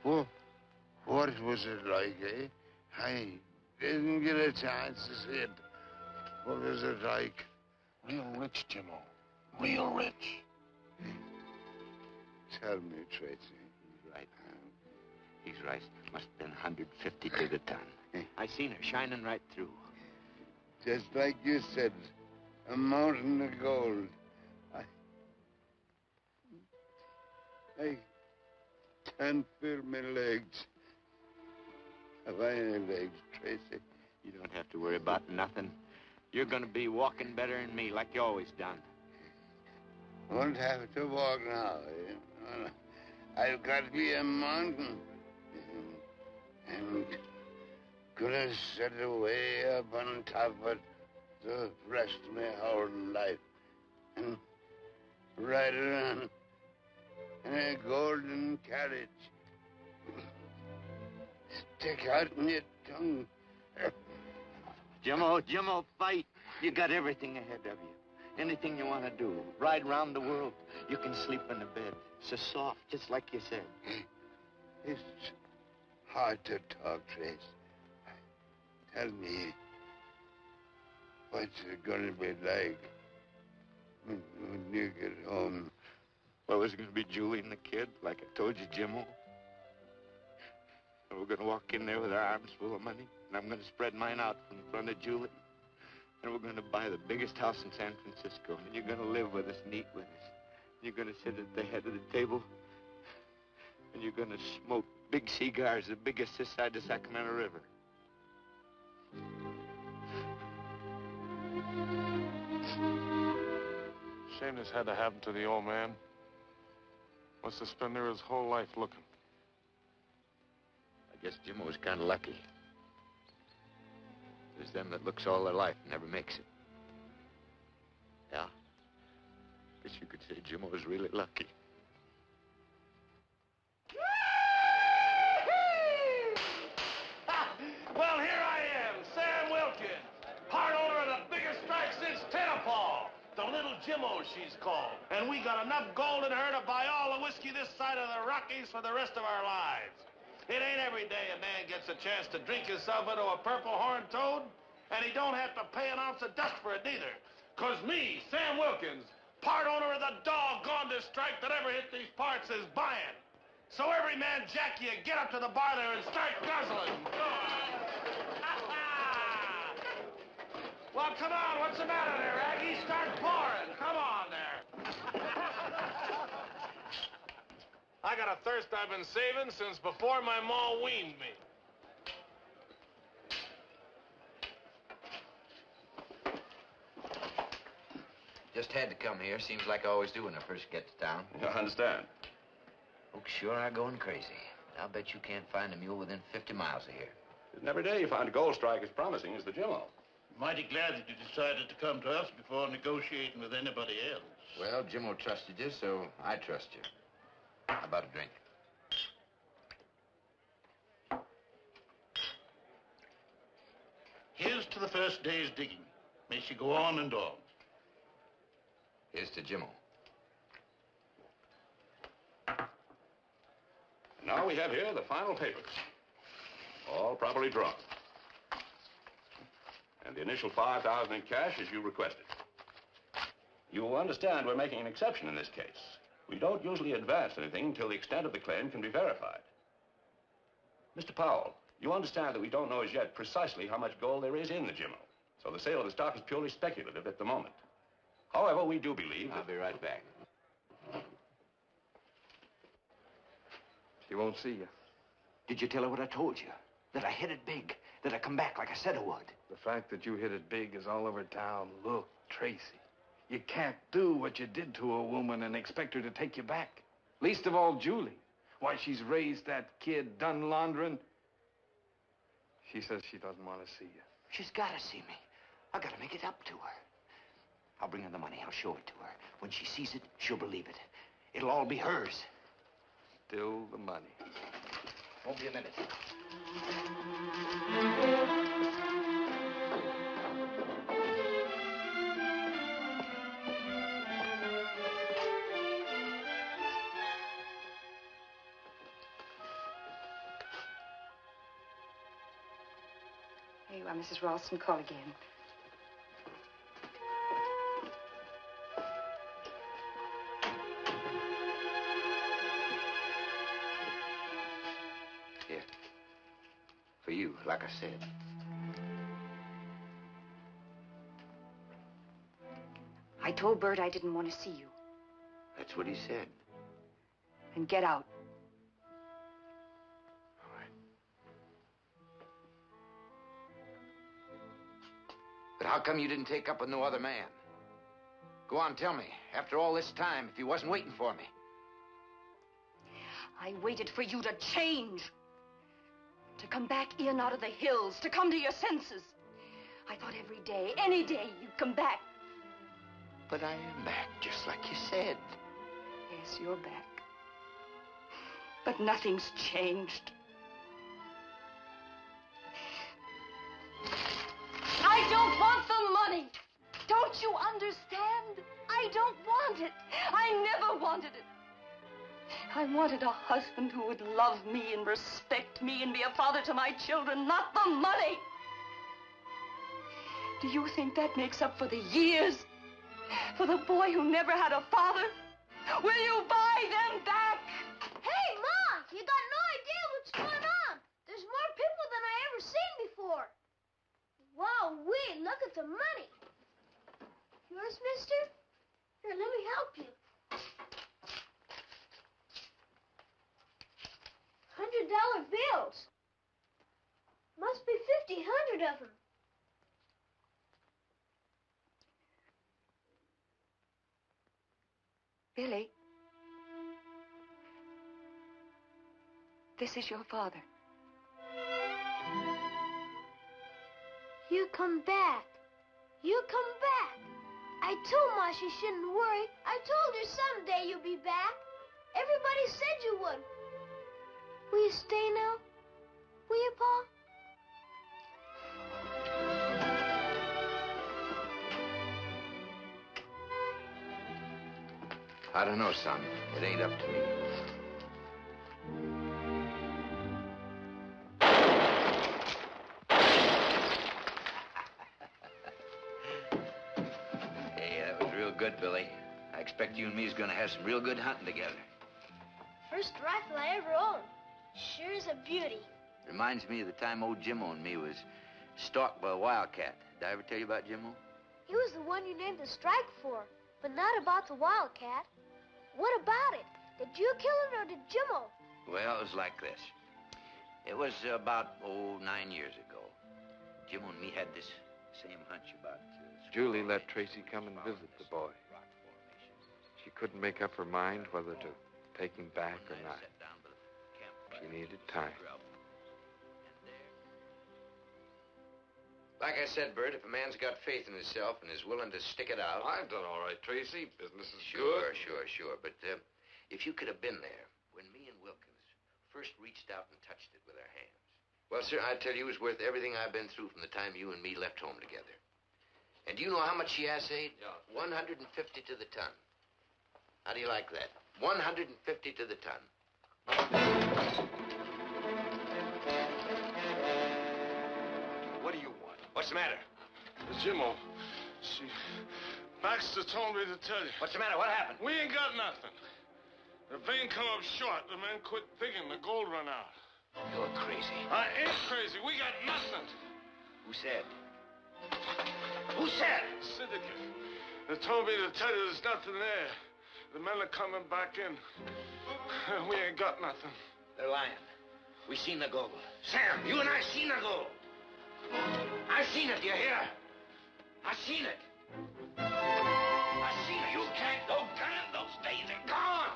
What was it like, eh? I didn't get a chance to see it. What was it like? Real rich, Jimmo. Real rich. Tell me, Tracey. He's right. He's right. Must have been 150 to the ton. I seen her shining right through. Just like you said, a mountain of gold. I can't feel my legs. Have I any legs, Tracey? You don't have to worry about nothing. You're gonna be walking better than me, like you always done. Won't have to walk now, eh? I've got to be a mountain. And gonna sit away up on top of it the rest of my whole life. And ride around in a golden carriage. Stick out in your tongue. Jimmo, fight. You got everything ahead of you. Anything you want to do. Ride around the world. You can sleep in a bed. So soft, just like you said. It's hard to talk, Trace. Tell me, what's it gonna be like when you get home? Well, there's gonna be Julie and the kid, like I told you, Jimmo. And we're gonna walk in there with our arms full of money, and I'm gonna spread mine out in front of Julie. And we're gonna buy the biggest house in San Francisco, and you're gonna live with us and eat with us. You're gonna sit at the head of the table, and you're gonna smoke big cigars, the biggest this side of the Sacramento River. Shame this had to happen to the old man. Must have spent there his whole life looking. I guess Jimmo was kind of lucky. There's them that looks all their life and never makes it. Yeah. Guess you could say Jimmo was really lucky. Jimmo, she's called. And we got enough gold in her to buy all the whiskey this side of the Rockies for the rest of our lives. It ain't every day a man gets a chance to drink himself into a purple horned toad, and he don't have to pay an ounce of dust for it neither. 'Cause me, Sam Wilkins, part owner of the doggondest strike that ever hit these parts, is buying. So every man jack you, get up to the bar there and start guzzling. Well, come on, what's the matter there, Aggie? Start pouring. Come on there. I got a thirst I've been saving since before my ma weaned me. Just had to come here. Seems like I always do when I first get to town. I understand. Folks sure are going crazy. I'll bet you can't find a mule within 50 miles of here. Isn't every day you find a gold strike as promising as the Jimmo. Mighty glad that you decided to come to us before negotiating with anybody else. Well, Jimmo trusted you, so I trust you. How about a drink? Here's to the first day's digging. May she go on and on. Here's to Jimmo. Now we have here the final papers. All properly drawn. And the initial $5,000 in cash as you requested. You will understand we're making an exception in this case. We don't usually advance anything until the extent of the claim can be verified. Mr. Powell, you understand that we don't know as yet precisely how much gold there is in the Jimmo. So the sale of the stock is purely speculative at the moment. However, we do believe that... I'll be right back. She won't see you. Did you tell her what I told you? That I hit it big. That I come back like I said I would. The fact that you hit it big is all over town. Look, Tracey, you can't do what you did to a woman and expect her to take you back. Least of all Julie. Why, she's raised that kid, done laundering. She says she doesn't want to see you. She's got to see me. I got to make it up to her. I'll bring her the money. I'll show it to her. When she sees it, she'll believe it. It'll all be hers. Still the money. Won't be a minute. There you are, Mrs. Ralston. Call again. Here. For you, like I said. I told Bert I didn't want to see you. That's what he said. Then get out. But how come you didn't take up with no other man? Go on, tell me. After all this time, if he wasn't waiting for me. I waited for you to change. To come back in out of the hills. To come to your senses. I thought every day, any day, you'd come back. But I am back, just like you said. Yes, you're back. But nothing's changed. I don't want the money. Don't you understand? I don't want it. I never wanted it. I wanted a husband who would love me and respect me and be a father to my children, not the money. Do you think that makes up for the years? For the boy who never had a father? Will you buy them back? Hey, Mom! You got no idea what's going on. There's more people than I ever seen before. Wow, look at the money. Yours, mister? Here, let me help you. $100 bills. Must be 100 of them. Billy, this is your father. You come back. You come back. I told Ma she shouldn't worry. I told her someday you'll be back. Everybody said you would. Will you stay now? Will you, Pa? I don't know, son. It ain't up to me. Hey, that was real good, Billy. I expect you and me's gonna have some real good hunting together. First rifle I ever owned. Sure is a beauty. Reminds me of the time old Jimmo and me was stalked by a wildcat. Did I ever tell you about Jimmo? He was the one you named the strike for, but not about the wildcat. What about it? Did you kill it or did Jimmo? Well, it was like this. It was about, 9 years ago. Jimmo and me had this same hunch about... Julie let Tracey come and visit the boy. She couldn't make up her mind whether to take him back or not. She needed time. Like I said, Bert, if a man's got faith in himself and is willing to stick it out... I've done all right, Tracey. Business is Sure. good. But if you could have been there when me and Wilkins first reached out and touched it with our hands. Well, sir, I tell you, it was worth everything I've been through from the time you and me left home together. And do you know how much she assayed? Yeah. 150 to the ton. How do you like that? 150 to the ton. What do you want? What's the matter? Jimmo, Baxter told me to tell you. What's the matter? What happened? We ain't got nothing. The vein come up short. The men quit digging. The gold run out. You're crazy. I ain't crazy. We got nothing. Who said? Who said? Syndicate. They told me to tell you there's nothing there. The men are coming back in. We ain't got nothing. They're lying. We seen the gold. Sam, you and I seen the gold. I seen it, do you hear? I seen it. I seen it. You can't go gunning. Those days are gone.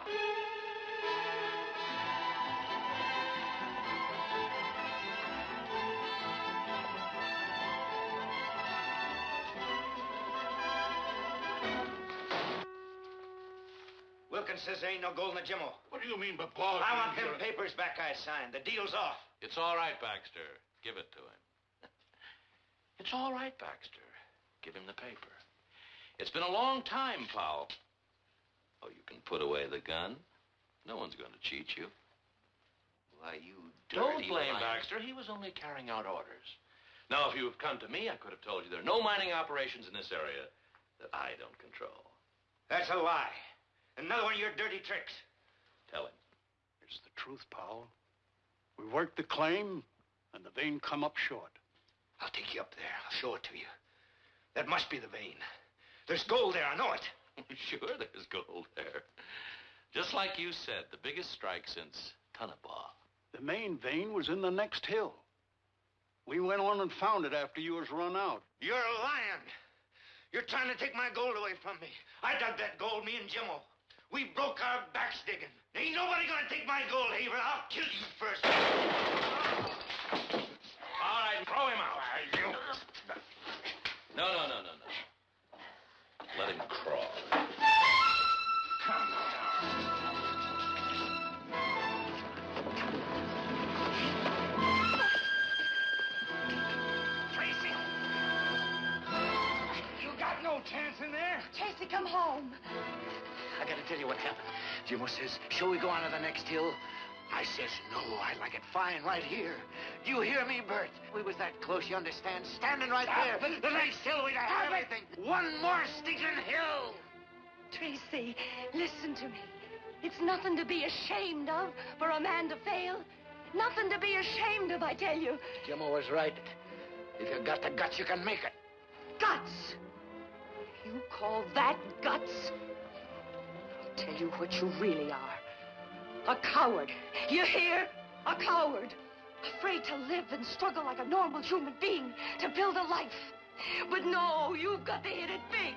Wilkins says there ain't no gold in the Jimmo. What do you mean by Paul? I want them papers back I signed. The deal's off. It's all right, Baxter. Give it to him. It's all right, Baxter. Give him the paper. It's been a long time, Powell. Oh, you can put away the gun. No one's going to cheat you. Why, you Don't dirty blame liar. Baxter. He was only carrying out orders. Now, if you have come to me, I could have told you there are no mining operations in this area that I don't control. That's a lie. Another one of your dirty tricks. Tell him. It's the truth, Powell. We worked the claim, and the vein come up short. I'll take you up there. I'll show it to you. That must be the vein. There's gold there, I know it. Sure, there's gold there. Just like you said, the biggest strike since Tonopah. The main vein was in the next hill. We went on and found it after you was run out. You're lying. You're trying to take my gold away from me. I dug that gold, me and Jimmo. We broke our backs digging. Ain't nobody gonna take my gold, Haver. I'll kill you first. All right, throw him out. No. Let him crawl. Come down. Tracey! You got no chance in there. Tracey, come home. I gotta tell you what happened. Jimmo says, shall we go on to the next hill? I says, no, I like it fine right here. Do you hear me, Bert? We was that close, you understand? Standing right there. The next hill, we'd have everything. One more stinking hill. Tracey, listen to me. It's nothing to be ashamed of for a man to fail. Nothing to be ashamed of, I tell you. Jimmo was right. If you got the guts, you can make it. Guts! You call that guts? I'll tell you what you really are. A coward. You hear? A coward. Afraid to live and struggle like a normal human being, to build a life. But no, you've got to hit it big.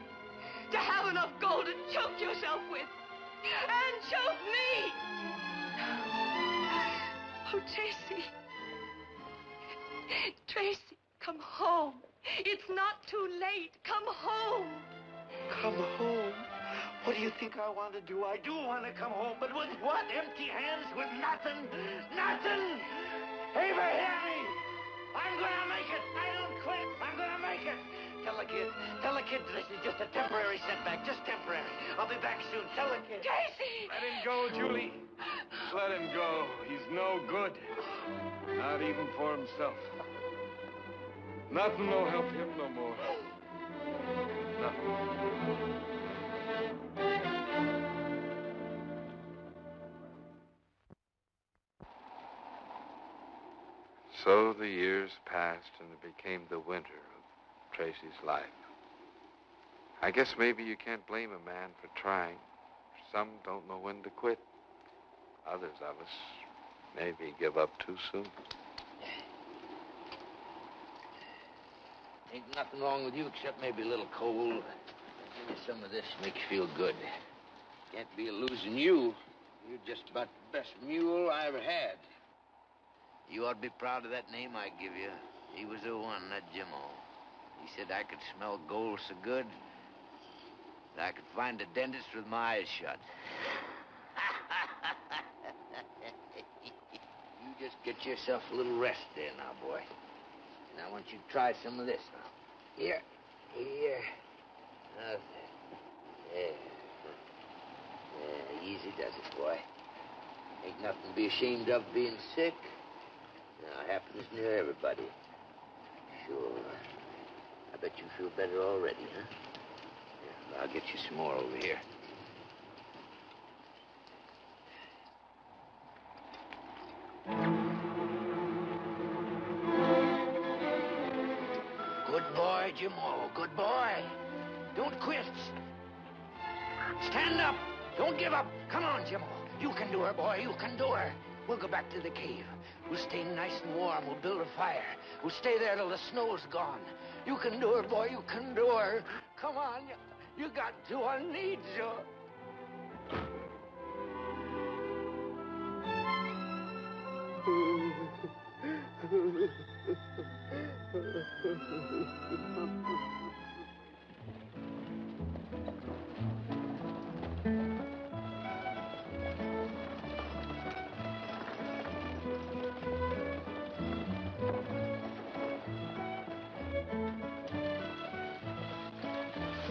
To have enough gold to choke yourself with. And choke me! Oh, Tracey. Tracey, come home. It's not too late. Come home. Come home? What do you think I want to do? I do want to come home, but with what? Empty hands, with nothing? Nothing! Haver, hear me! I'm gonna make it! I don't quit! I'm gonna make it! Tell the kid this is just a temporary setback, just temporary. I'll be back soon. Tell the kid. Tracey! Let him go, Julie. Let him go. He's no good. Not even for himself. Nothing will help him no more. Nothing. So the years passed, and it became the winter of Tracey's life. I guess maybe you can't blame a man for trying. Some don't know when to quit. Others of us maybe give up too soon. Ain't nothing wrong with you except maybe a little cold. Give you some of this, makes you feel good. Can't be losing you. You're just about the best mule I ever had. You ought to be proud of that name I give you. He was the one, that Jimmo. He said I could smell gold so good that I could find a dentist with my eyes shut. You just get yourself a little rest there now, boy. And I want you to try some of this now. Here. How's that? Yeah, easy does it, boy. Ain't nothing to be ashamed of being sick. Now, it happens near everybody. Sure. I bet you feel better already, huh? Yeah, I'll get you some more over here. Good boy, Jimmo. Good boy. Don't quit. Stand up. Don't give up. Come on, Jimmo. You can do her, boy. You can do her. We'll go back to the cave. We'll stay nice and warm. We'll build a fire. We'll stay there till the snow's gone. You can do her, boy. You can do her. Come on. You got to. I need you.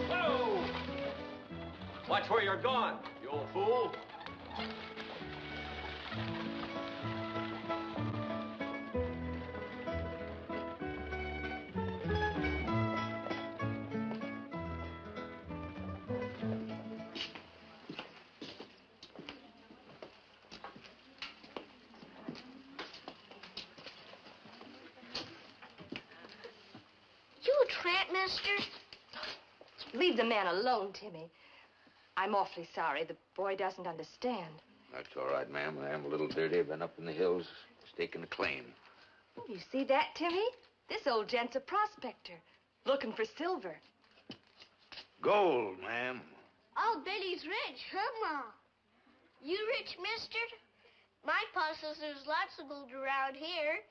Whoa! Watch where you're going, you old fool. You a tramp, mister? Leave the man alone, Timmy. I'm awfully sorry. The boy doesn't understand. That's all right, ma'am. I'm a little dirty. I've been up in the hills staking a claim. You see that, Timmy? This old gent's a prospector, looking for silver. Gold, ma'am. I'll bet he's rich, huh, Ma? You rich, mister? My pa says there's lots of gold around here.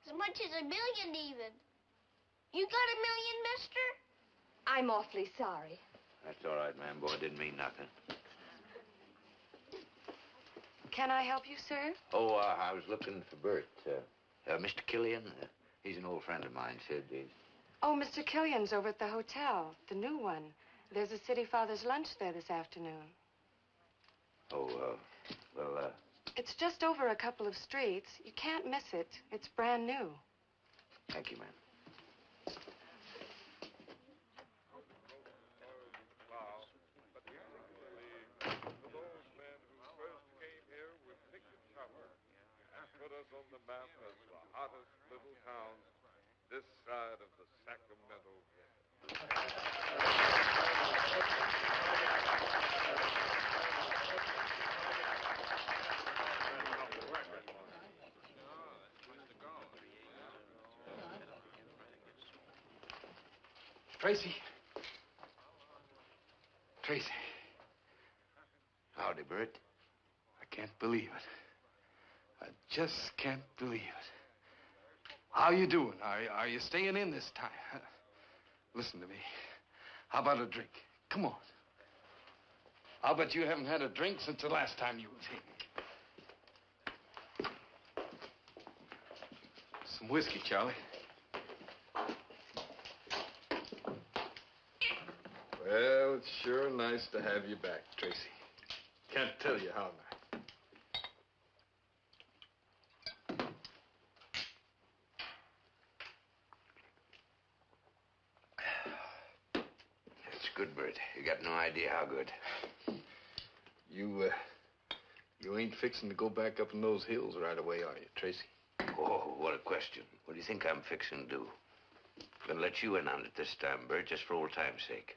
As much as 1 million, even. You got 1 million, mister? I'm awfully sorry. That's all right, ma'am. Boy, didn't mean nothing. Can I help you, sir? Oh, I was looking for Bert. Mr. Killian, he's an old friend of mine, said he's... Oh, Mr. Killian's over at the hotel, the new one. There's a City Father's lunch there this afternoon. Oh, well, It's just over a couple of streets. You can't miss it. It's brand new. thank you, ma'am. Put us on the map as the hottest little town this side of the Sacramento Tracey. Tracey. Howdy, Bert. I can't believe it. I just can't believe it. How you doing? Are you staying in this time? Listen to me. How about a drink? Come on. I'll bet you haven't had a drink since the last time you was here. Some whiskey, Charlie. Well, it's sure nice to have you back, Tracey. Can't tell you how nice. It's good, Bert. You got no idea how good. You ain't fixing to go back up in those hills right away, are you, Tracey? Oh, what a question. What do you think I'm fixing to do? I'm gonna let you in on it this time, Bert, just for old time's sake.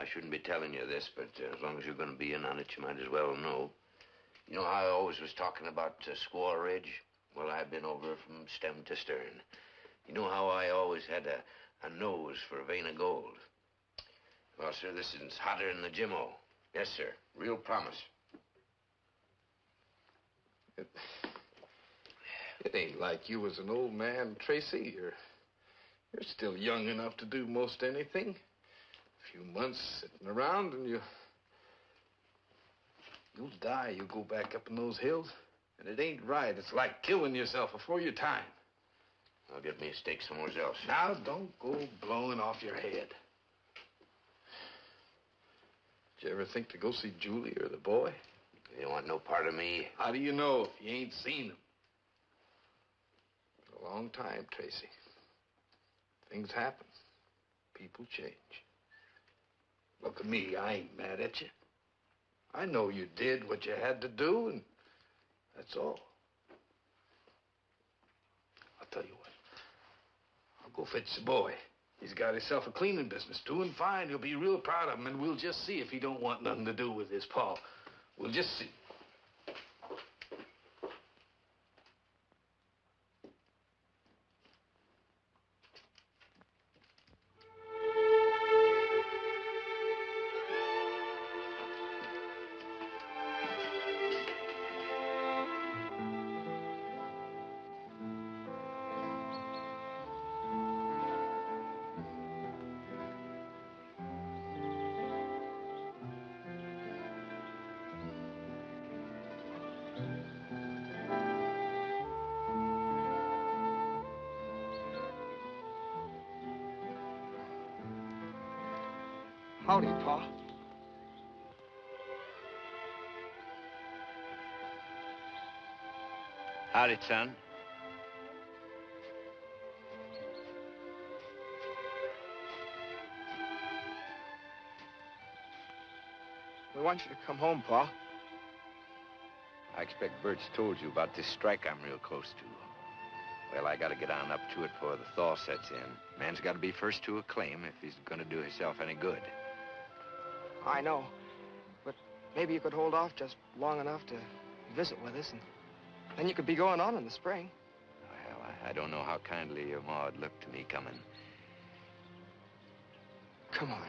I shouldn't be telling you this, but as long as you're gonna be in on it, you might as well know. You know how I always was talking about Squaw Ridge? Well, I've been over from stem to stern. You know how I always had a nose for a vein of gold? Well, sir, this is hotter than the Jimmo. Yes, sir. Real promise. It ain't like you was an old man, Tracey. You're still young enough to do most anything. A few months sitting around and you'll die. You'll go back up in those hills. And it ain't right. It's like killing yourself before your time. I'll get me a steak somewhere else. Now, don't go blowing off your head. Did you ever think to go see Julie or the boy? You want no part of me? How do you know if you ain't seen them? For a long time, Tracey. Things happen. People change. Look at me. I ain't mad at you. I know you did what you had to do, and that's all. I'll tell you what. I'll go fetch the boy. He's got himself a cleaning business, doing fine. He'll be real proud of him, and we'll just see if he don't want nothing to do with his pa. We'll just see. Howdy, Pa. Howdy, son. We want you to come home, Pa. I expect Bert's told you about this strike I'm real close to. Well, I gotta get on up to it before the thaw sets in. Man's gotta be first to a claim if he's gonna do himself any good. I know. But maybe you could hold off just long enough to visit with us, and then you could be going on in the spring. Well, I don't know how kindly your ma'd look to me coming. Come on.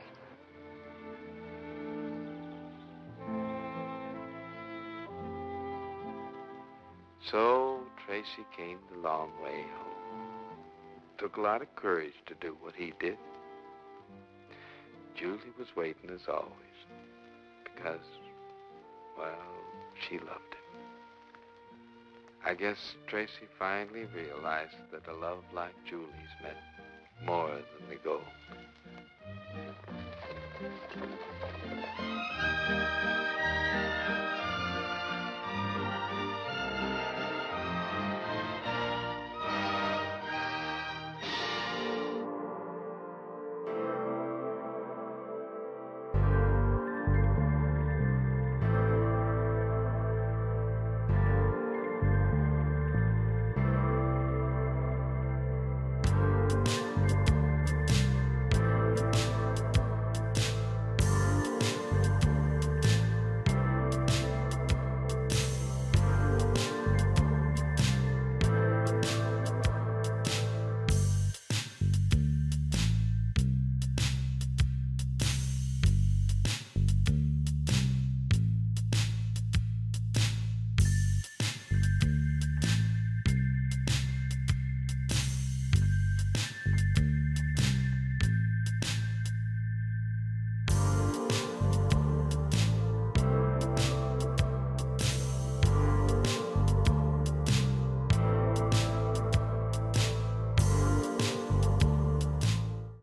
So Tracey came the long way home. Took a lot of courage to do what he did. Julie was waiting as always because, well, she loved him. I guess Tracey finally realized that a love like Julie's meant more than the gold.